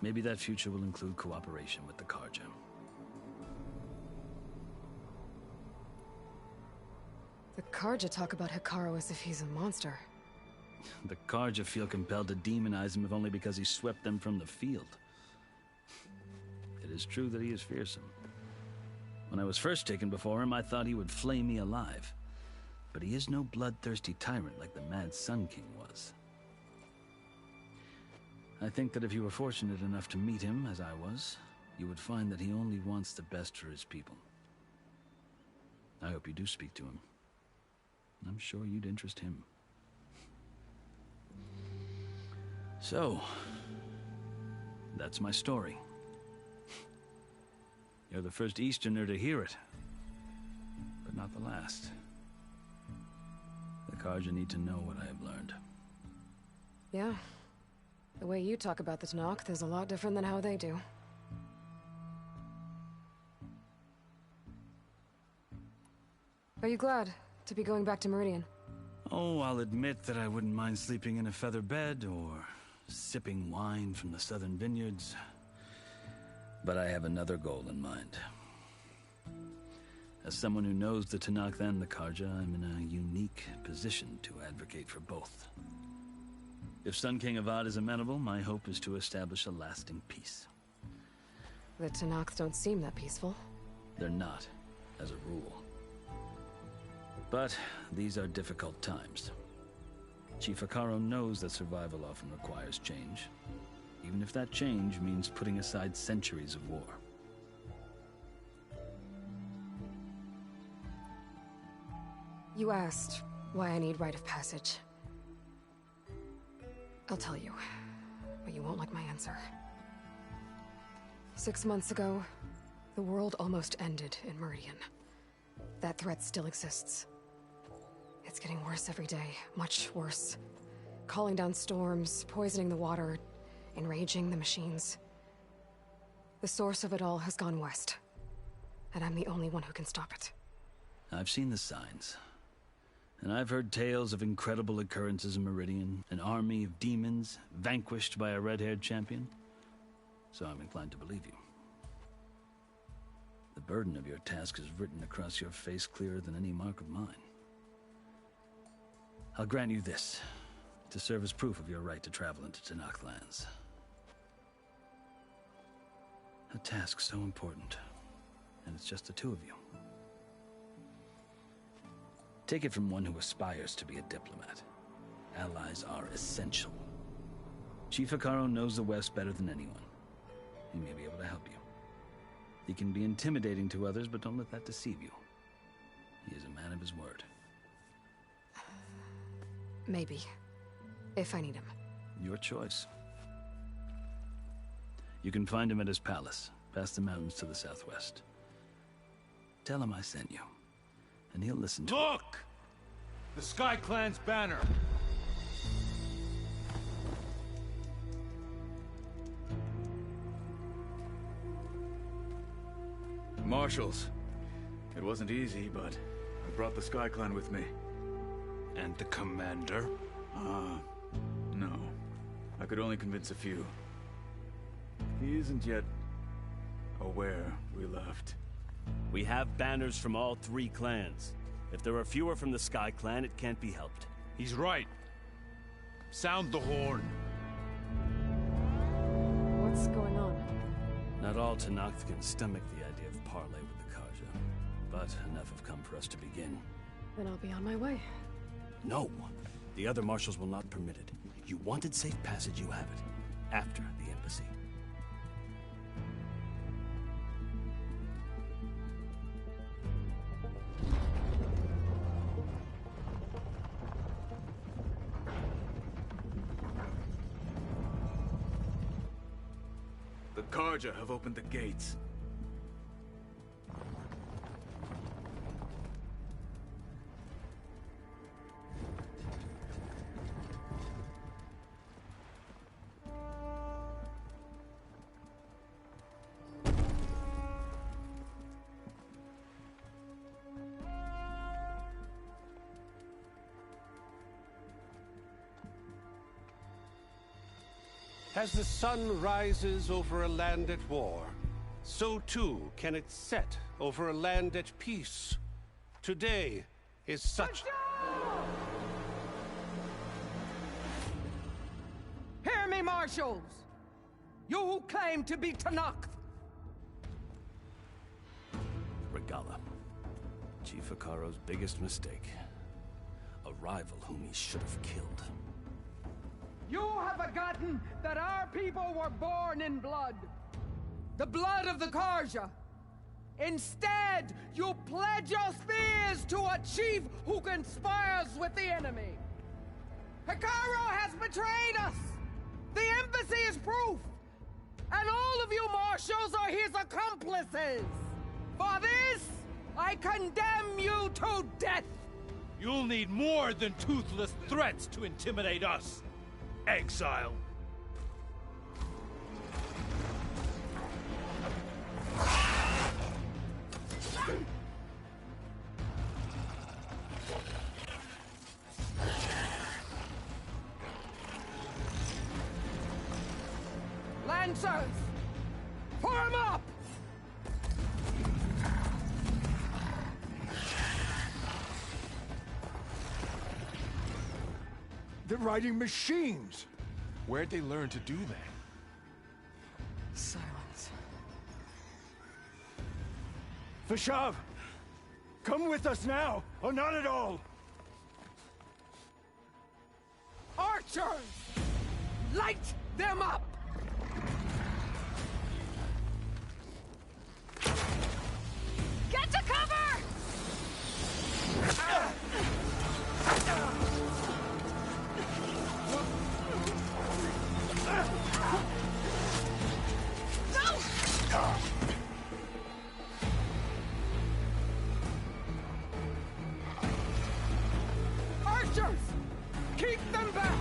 Maybe that future will include cooperation with the Carja. The Carja talk about Hekarro as if he's a monster. The Carja feel compelled to demonize him if only because he swept them from the field. It is true that he is fearsome. When I was first taken before him, I thought he would flay me alive. But he is no bloodthirsty tyrant like the Mad Sun King was. I think that if you were fortunate enough to meet him, as I was, you would find that he only wants the best for his people. I hope you do speak to him. I'm sure you'd interest him. So, that's my story. You're the first Easterner to hear it, but not the last. The Carja need to know what I have learned. Yeah. The way you talk about the Tenakth is a lot different than how they do. Are you glad to be going back to Meridian? Oh, I'll admit that I wouldn't mind sleeping in a feather bed or sipping wine from the southern vineyards. But I have another goal in mind. As someone who knows the Tenakth and the Carja, I'm in a unique position to advocate for both. If Sun King Avad is amenable, my hope is to establish a lasting peace. The Tenakth don't seem that peaceful. They're not, as a rule. But these are difficult times. Chief Hekarro knows that survival often requires change, even if that change means putting aside centuries of war. You asked why I need rite of passage. I'll tell you, but you won't like my answer. 6 months ago, the world almost ended in Meridian. That threat still exists. It's getting worse every day, much worse. Calling down storms, poisoning the water, enraging the machines. The source of it all has gone west, and I'm the only one who can stop it. I've seen the signs. And I've heard tales of incredible occurrences in Meridian, an army of demons vanquished by a red-haired champion. So I'm inclined to believe you. The burden of your task is written across your face clearer than any mark of mine. I'll grant you this, to serve as proof of your right to travel into Tenakth lands. A task so important, and it's just the two of you. Take it from one who aspires to be a diplomat. Allies are essential. Chief Hekarro knows the West better than anyone. He may be able to help you. He can be intimidating to others, but don't let that deceive you. He is a man of his word. Maybe. If I need him. Your choice. You can find him at his palace, past the mountains to the southwest. Tell him I sent you, and he'll listen to Look! The Sky Clan's banner! Marshals. It wasn't easy, but I brought the Sky Clan with me. And the commander? No. I could only convince a few. He isn't yet aware we left. We have banners from all 3 clans. If there are fewer from the Sky Clan, it can't be helped. He's right. Sound the horn. What's going on? Not all Tenakth can stomach the idea of parley with the Carja, but enough have come for us to begin. Then I'll be on my way. No. The other marshals will not permit it. You wanted safe passage, you have it. After the embassy. The Carja have opened the gates. As the sun rises over a land at war, so too can it set over a land at peace. Today is such... Hear me, marshals! You who claim to be Tenakth! Regalla. Chief Hekarro's biggest mistake. A rival whom he should have killed. You have forgotten that our people were born in blood. The blood of the Carja. Instead, you pledge your spears to a chief who conspires with the enemy. Hekarro has betrayed us! The embassy is proof! And all of you marshals are his accomplices! For this, I condemn you to death! You'll need more than toothless threats to intimidate us! Exile. Lancers! Form up! They're riding machines! Where'd they learn to do that? Silence. Vashav! Come with us now, or not at all! Archers! Light them up! Get to cover! Archers! Keep them back!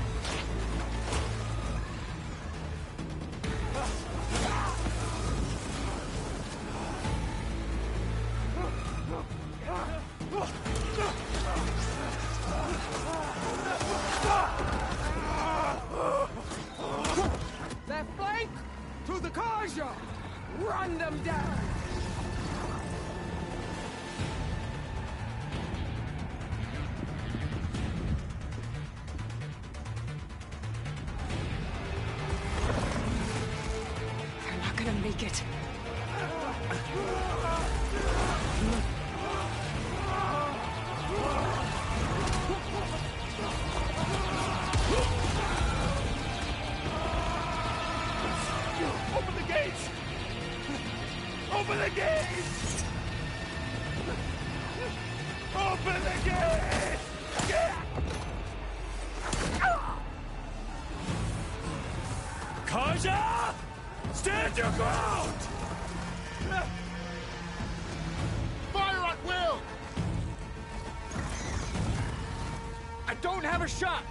Left flank! To the Carja! Run them down! They're not gonna make it. Open the gates! Open the gates! Open the gates! Carja! Stand your ground! Fire at will! I don't have a shot!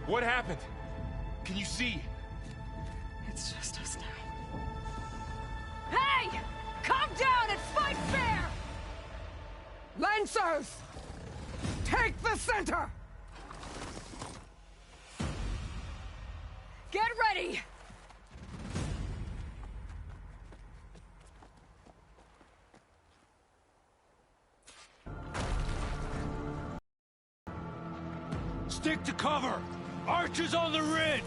What happened? Can you see? It's just us now. Hey! Calm down and fight fair! Lancers! Take the center! Get ready! Stick to cover! Archers on the ridge!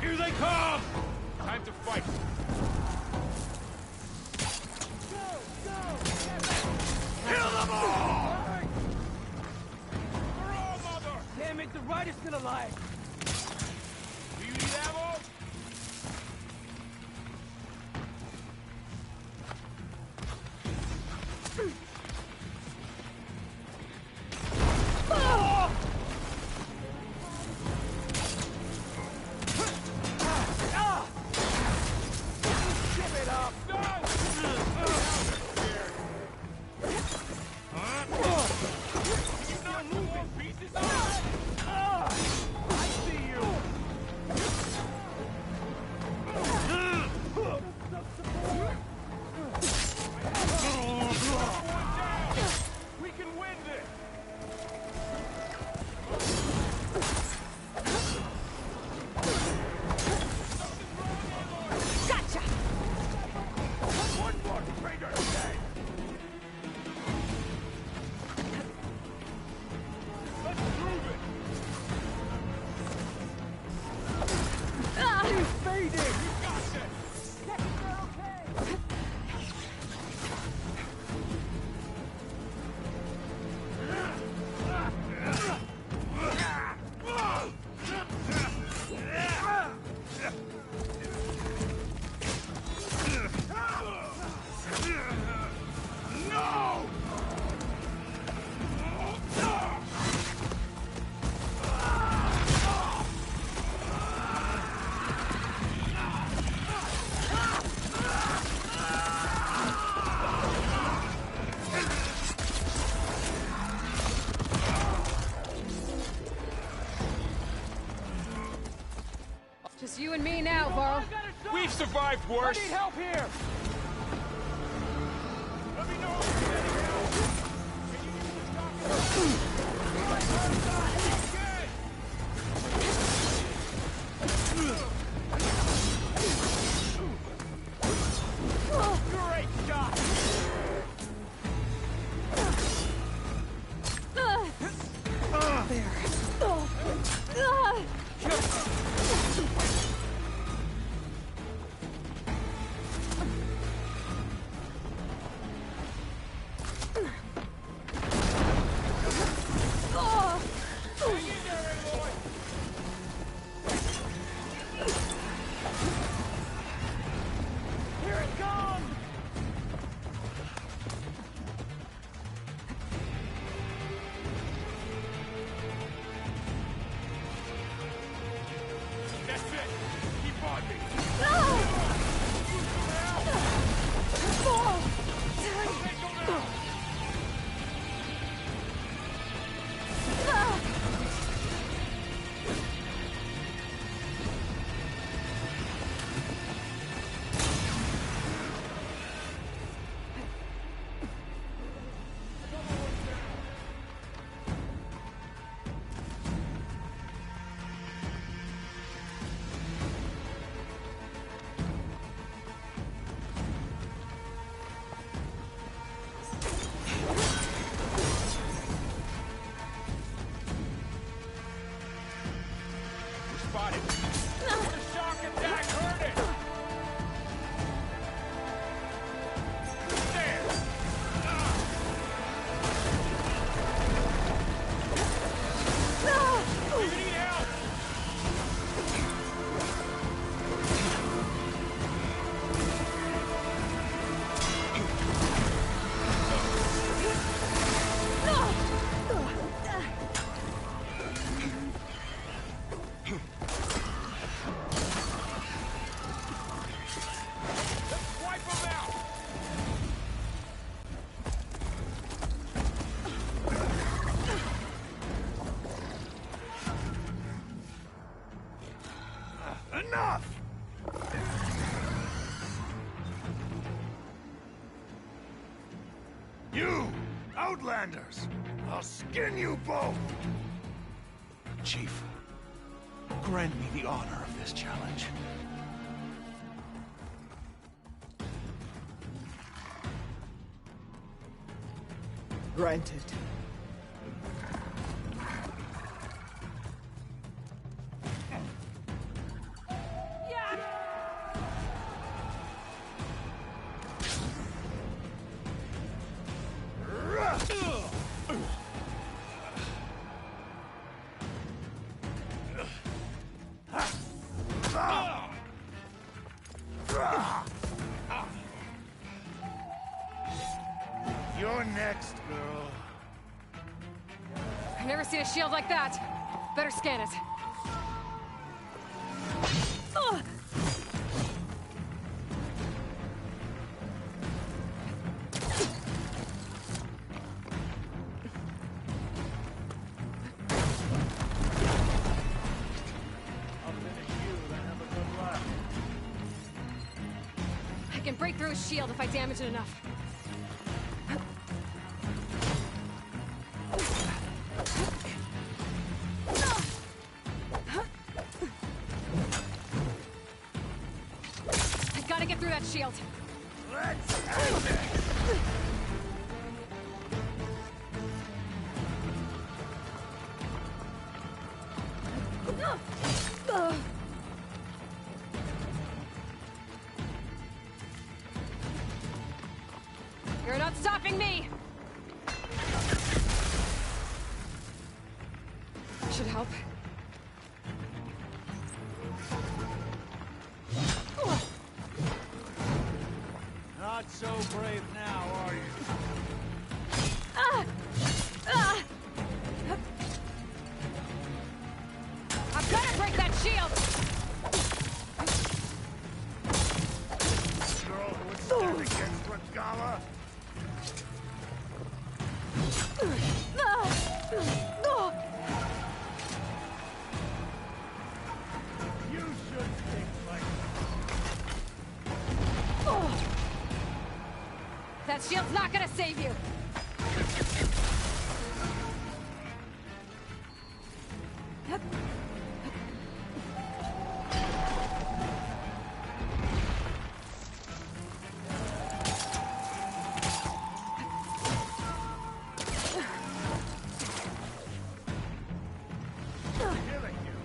Here they come! Time to fight! Kill them all! They're all mother! Damn it, the rider's gonna lag! Do you need ammo? Just you and me now, Varl. We've survived worse! I need help here! Let me know if you need Great shot! You! Outlanders! I'll skin you both! Chief, grant me the honor of this challenge. Granted. You're next, girl. I've never seen a shield like that. Better scan it. Ugh. I can break through his shield if I damage it enough. I gotta get through that shield. Let's end this! You're not stopping me! Should help. Not so brave now, are you? I've gotta break that shield! Girl who would stand against Regala? You should think like That shield's not gonna save you! killing you.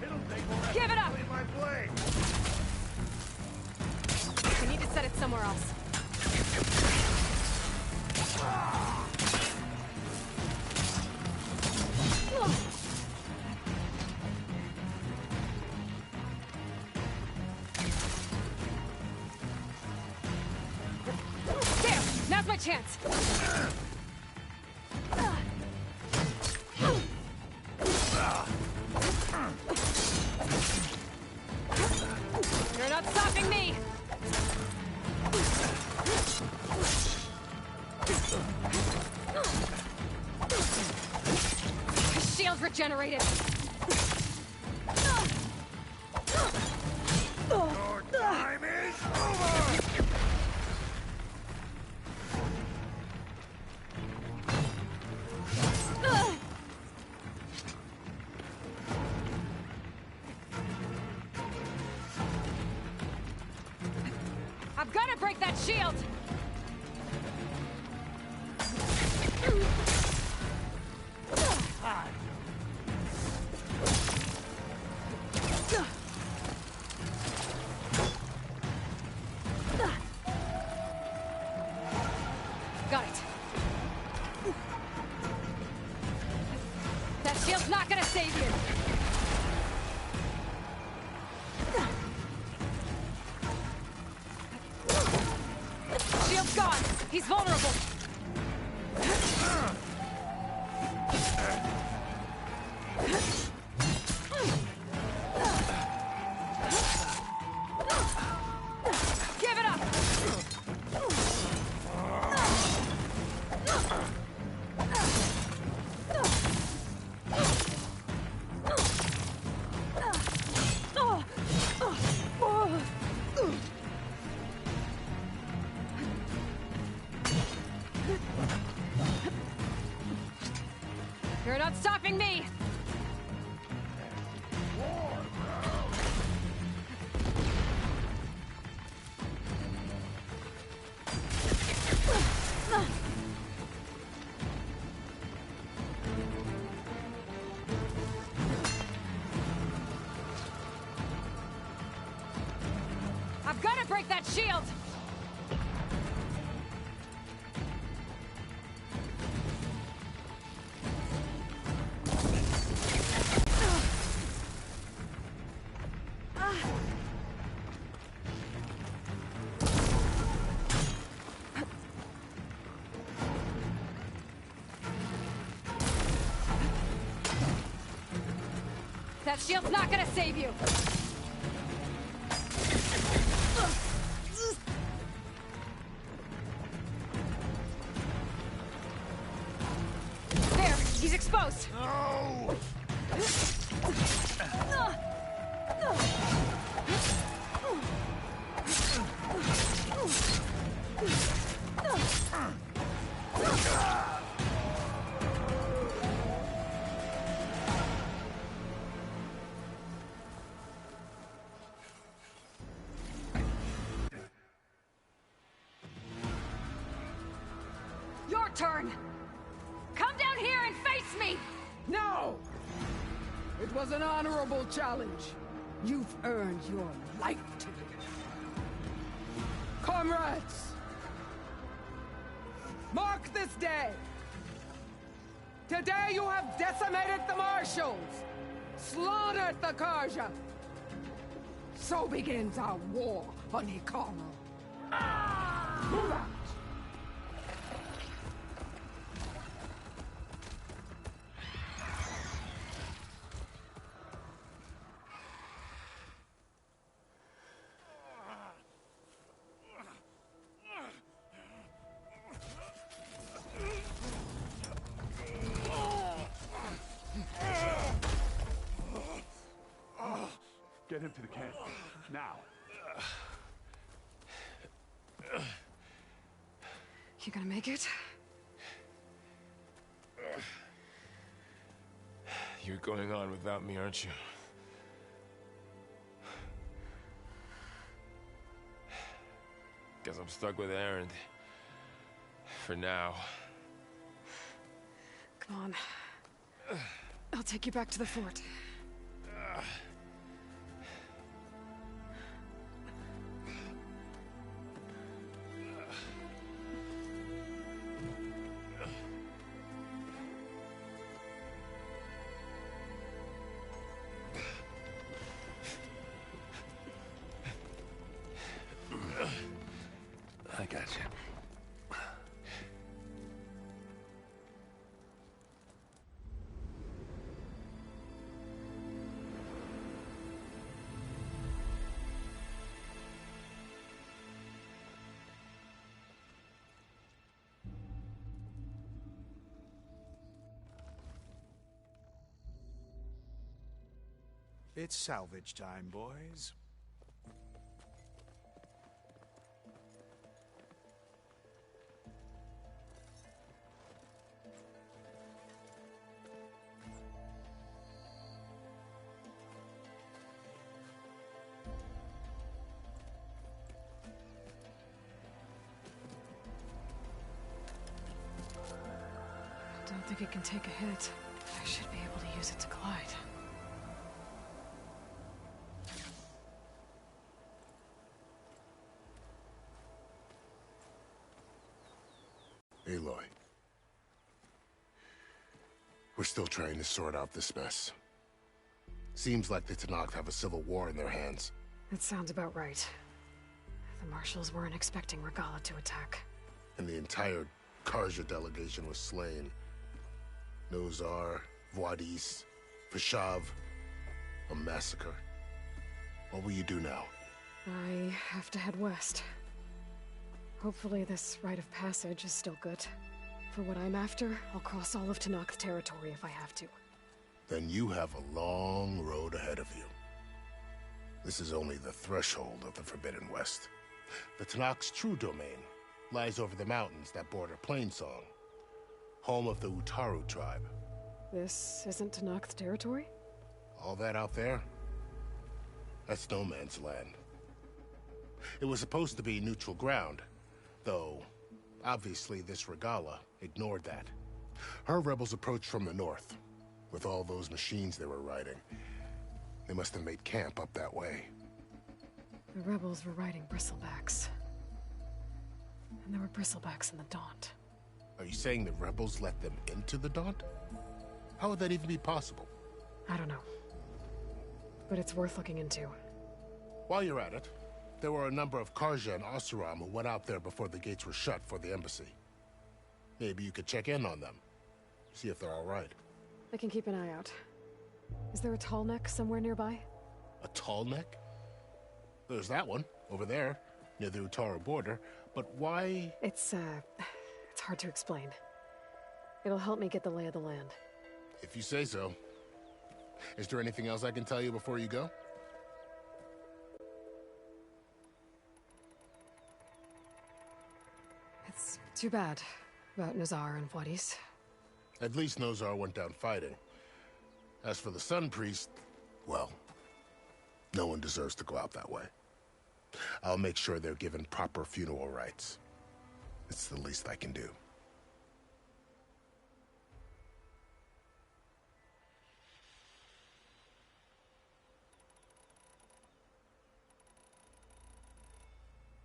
It'll take more Give it up! effort to clean my blade. I need to set it somewhere else. There! Now's my chance! You're not stopping me! His shield's regenerated! Your time is over! I've gotta break that shield! Got it. That shield's not gonna save you! Shield's gone! He's vulnerable! Give it up! You're not stopping me! I've got to break that shield! That shield's not gonna save you! There! He's exposed! No! Your turn! Come down here and face me! No! It was an honorable challenge. You've earned your life to live. Comrades! Mark this day! Today you have decimated the Marshals! Slaughtered the Karja! So begins our war on Hikaru. Move out! Get him to the camp. Now. You gonna make it? You're going on without me, aren't you? Guess I'm stuck with Erend. For now. Come on. I'll take you back to the fort. I got you. It's salvage time, boys. Don't think it can take a hit. I should be able to use it to glide. Aloy. We're still trying to sort out this mess. Seems like the Tenakth have a civil war in their hands. That sounds about right. The Marshals weren't expecting Regalla to attack. And the entire Karja delegation was slain. Nozar, Wadis, Fashav. A massacre. What will you do now? I have to head west. Hopefully this rite of passage is still good. For what I'm after, I'll cross all of Tenakth territory if I have to. Then you have a long road ahead of you. This is only the threshold of the Forbidden West. The Tenakth's true domain lies over the mountains that border Plainsong, home of the Utaru tribe. This isn't Tenakth territory? All that out there? That's no man's land. It was supposed to be neutral ground, though obviously this Regalla ignored that. Her rebels approached from the north, with all those machines they were riding. They must have made camp up that way. The rebels were riding bristlebacks. And there were bristlebacks in the Daunt. Are you saying the rebels let them into the Daunt? How would that even be possible? I don't know. But it's worth looking into. While you're at it, there were a number of Carja and Oseram who went out there before the gates were shut for the embassy. Maybe you could check in on them. See if they're all right. I can keep an eye out. Is there a tall neck somewhere nearby? A tall neck? There's that one, over there, near the Utaru border, but why? It's hard to explain. It'll help me get the lay of the land. If you say so. Is there anything else I can tell you before you go? It's too bad about Nazar and Wadis. At least Nozar went down fighting. As for the Sun Priest, well, no one deserves to go out that way. I'll make sure they're given proper funeral rites. It's the least I can do.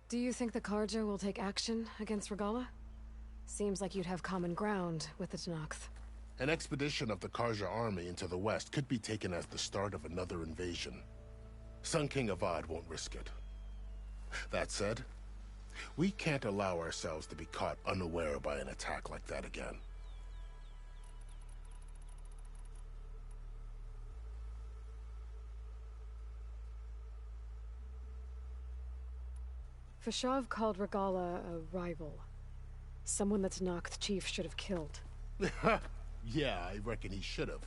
Do you think the Carja will take action against Regalla? Seems like you'd have common ground with the Tenakth. An expedition of the Carja army into the west could be taken as the start of another invasion. Sun King Avad won't risk it. That said, we can't allow ourselves to be caught unaware by an attack like that again. Fashav called Regalla a rival. Someone the Tenakth chief should have killed. Yeah, I reckon he should have.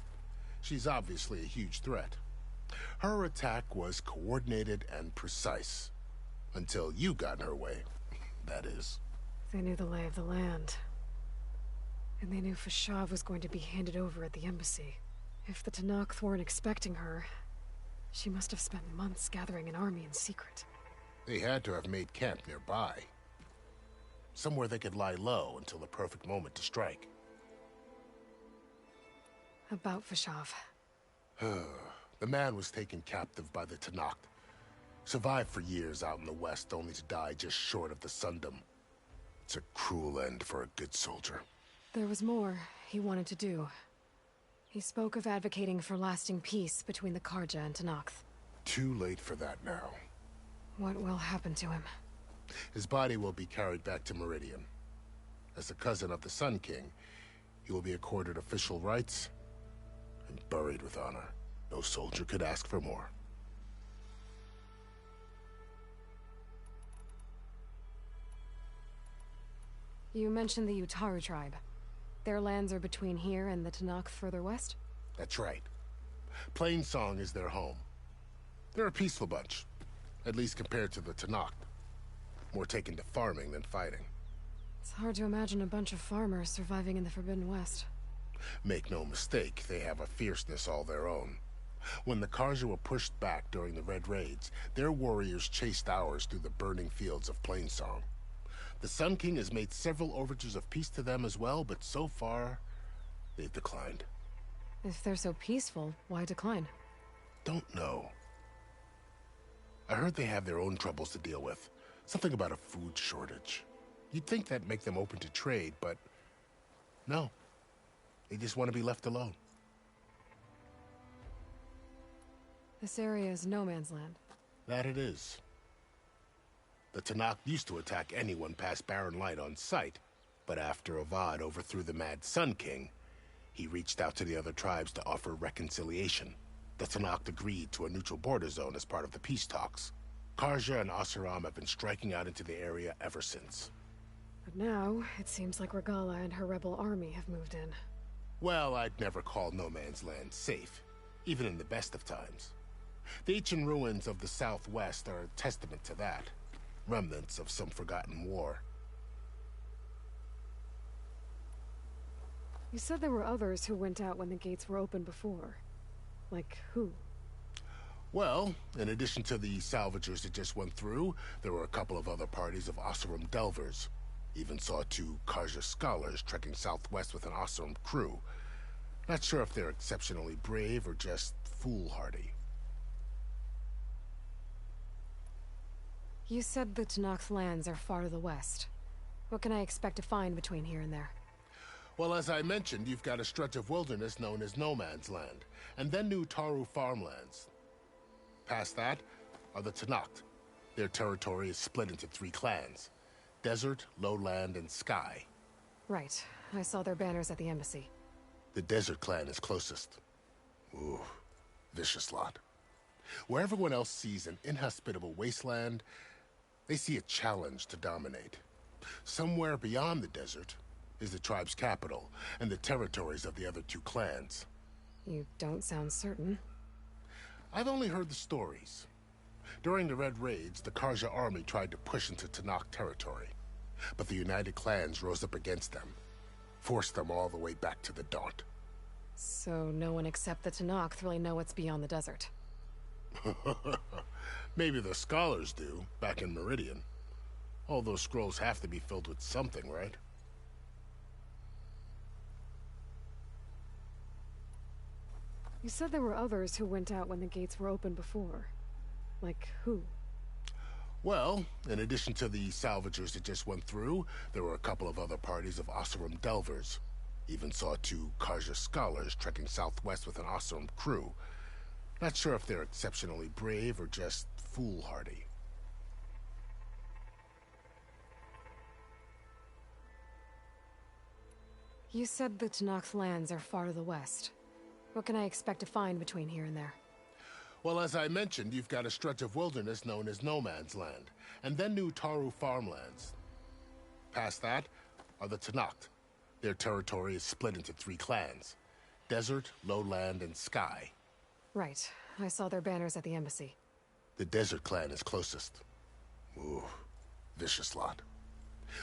She's obviously a huge threat. Her attack was coordinated and precise. Until you got in her way, that is. They knew the lay of the land. And they knew Fashav was going to be handed over at the embassy. If the Tenakth weren't expecting her, she must have spent months gathering an army in secret. They had to have made camp nearby. Somewhere they could lie low until the perfect moment to strike. About Fashav. The man was taken captive by the Tenakth. Survived for years out in the west, only to die just short of the Sundom. It's a cruel end for a good soldier. There was more he wanted to do. He spoke of advocating for lasting peace between the Carja and Tenakth. Too late for that now. What will happen to him? His body will be carried back to Meridian. As a cousin of the Sun King, he will be accorded official rights and buried with honor. No soldier could ask for more. You mentioned the Utaru tribe. Their lands are between here and the Tenakth further west? That's right. Plainsong is their home. They're a peaceful bunch, at least compared to the Tenakth. More taken to farming than fighting. It's hard to imagine a bunch of farmers surviving in the Forbidden West. Make no mistake, they have a fierceness all their own. When the Carja were pushed back during the Red Raids, their warriors chased ours through the burning fields of Plainsong. The Sun King has made several overtures of peace to them as well, but so far, they've declined. If they're so peaceful, why decline? Don't know. I heard they have their own troubles to deal with. Something about a food shortage. You'd think that'd make them open to trade, but no. They just want to be left alone. This area is no man's land. That it is. The Tenakth used to attack anyone past Barren Light on sight, but after Avad overthrew the Mad Sun King, he reached out to the other tribes to offer reconciliation. The Tenakth agreed to a neutral border zone as part of the peace talks. Carja and Oseram have been striking out into the area ever since. But now, it seems like Regalla and her rebel army have moved in. Well, I'd never call no man's land safe, even in the best of times. The ancient ruins of the Southwest are a testament to that. Remnants of some forgotten war. You said there were others who went out when the gates were open before. Like who? Well, in addition to the salvagers that just went through, there were a couple of other parties of Oseram Delvers. Even saw 2 Carja scholars trekking southwest with an Oseram crew. Not sure if they're exceptionally brave or just foolhardy. You said the Tenakth lands are far to the west. What can I expect to find between here and there? Well, as I mentioned, you've got a stretch of wilderness known as No Man's Land, and then New Taru farmlands. Past that are the Tenakth. Their territory is split into 3 clans: Desert, Lowland, and Sky. Right. I saw their banners at the embassy. The Desert clan is closest. Ooh, vicious lot. Where everyone else sees an inhospitable wasteland, they see a challenge to dominate. Somewhere beyond the desert is the tribe's capital and the territories of the other 2 clans. You don't sound certain. I've only heard the stories. During the Red Raids, the Carja army tried to push into Tenakth territory, but the United Clans rose up against them, forced them all the way back to the Daunt. So no one except the Tenakth really know what's beyond the desert. Maybe the scholars do, back in Meridian. All those scrolls have to be filled with something, right? You said there were others who went out when the gates were open before. Like who? Well, in addition to the salvagers that just went through, there were a couple of other parties of Oseram Delvers. Even saw 2 Carja scholars trekking southwest with an Oseram crew. Not sure if they're exceptionally brave or just foolhardy. You said the Tenakth lands are far to the west. What can I expect to find between here and there? Well, as I mentioned, you've got a stretch of wilderness known as No Man's Land, and then New Taru farmlands. Past that are the Tenakth. Their territory is split into 3 clans: Desert, Lowland, and Sky. Right. I saw their banners at the embassy. The Desert clan is closest. Ooh, vicious lot.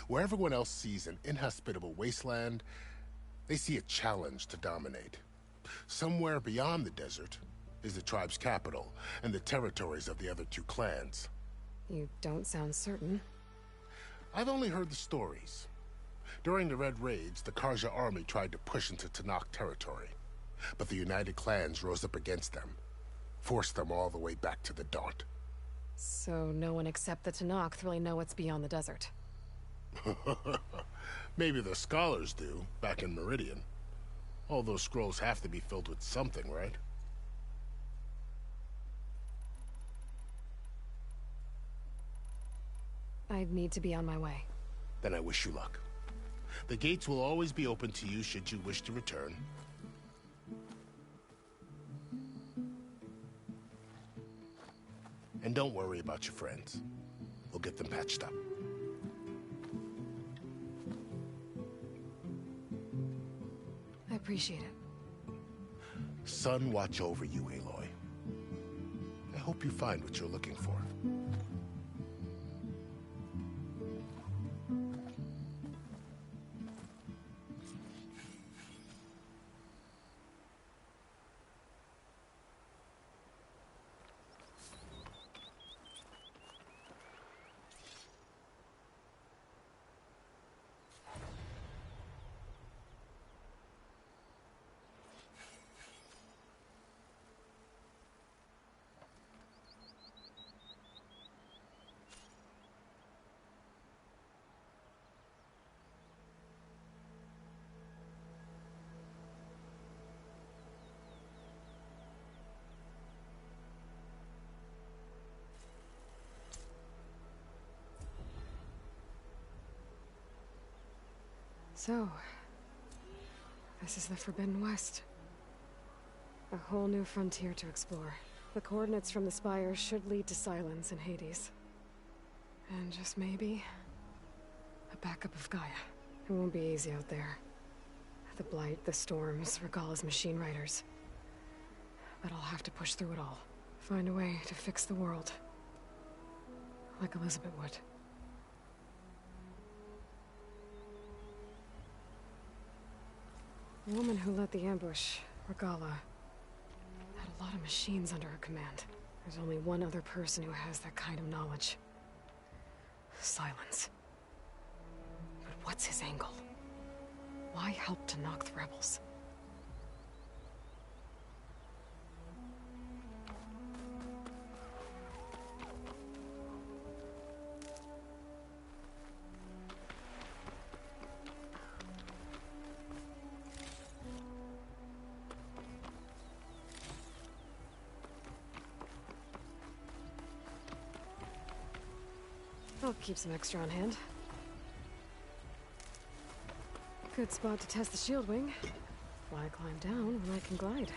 Where everyone else sees an inhospitable wasteland, they see a challenge to dominate. Somewhere beyond the desert is the tribe's capital and the territories of the other 2 clans. You don't sound certain. I've only heard the stories. During the Red Raids, the Carja army tried to push into Tenakth territory, but the United Clans rose up against them, forced them all the way back to the Daunt. So no one except the Tenakth really know what's beyond the desert. Maybe the scholars do, back in Meridian. All those scrolls have to be filled with something, right? I'd need to be on my way. Then I wish you luck. The gates will always be open to you should you wish to return. And don't worry about your friends. We'll get them patched up. I appreciate it. Sun watch over you, Aloy. I hope you find what you're looking for. So, this is the Forbidden West. A whole new frontier to explore. The coordinates from the spire should lead to Silence and Hades. And just maybe, a backup of Gaia. It won't be easy out there. The Blight, the Storms, Regalla's machine riders. But I'll have to push through it all. Find a way to fix the world. Like Elizabeth would. The woman who led the ambush, Regala, had a lot of machines under her command. There's only one other person who has that kind of knowledge. Silence. But what's his angle? Why help to knock the rebels? I'll keep some extra on hand. Good spot to test the shield wing. Why climb down when I can glide?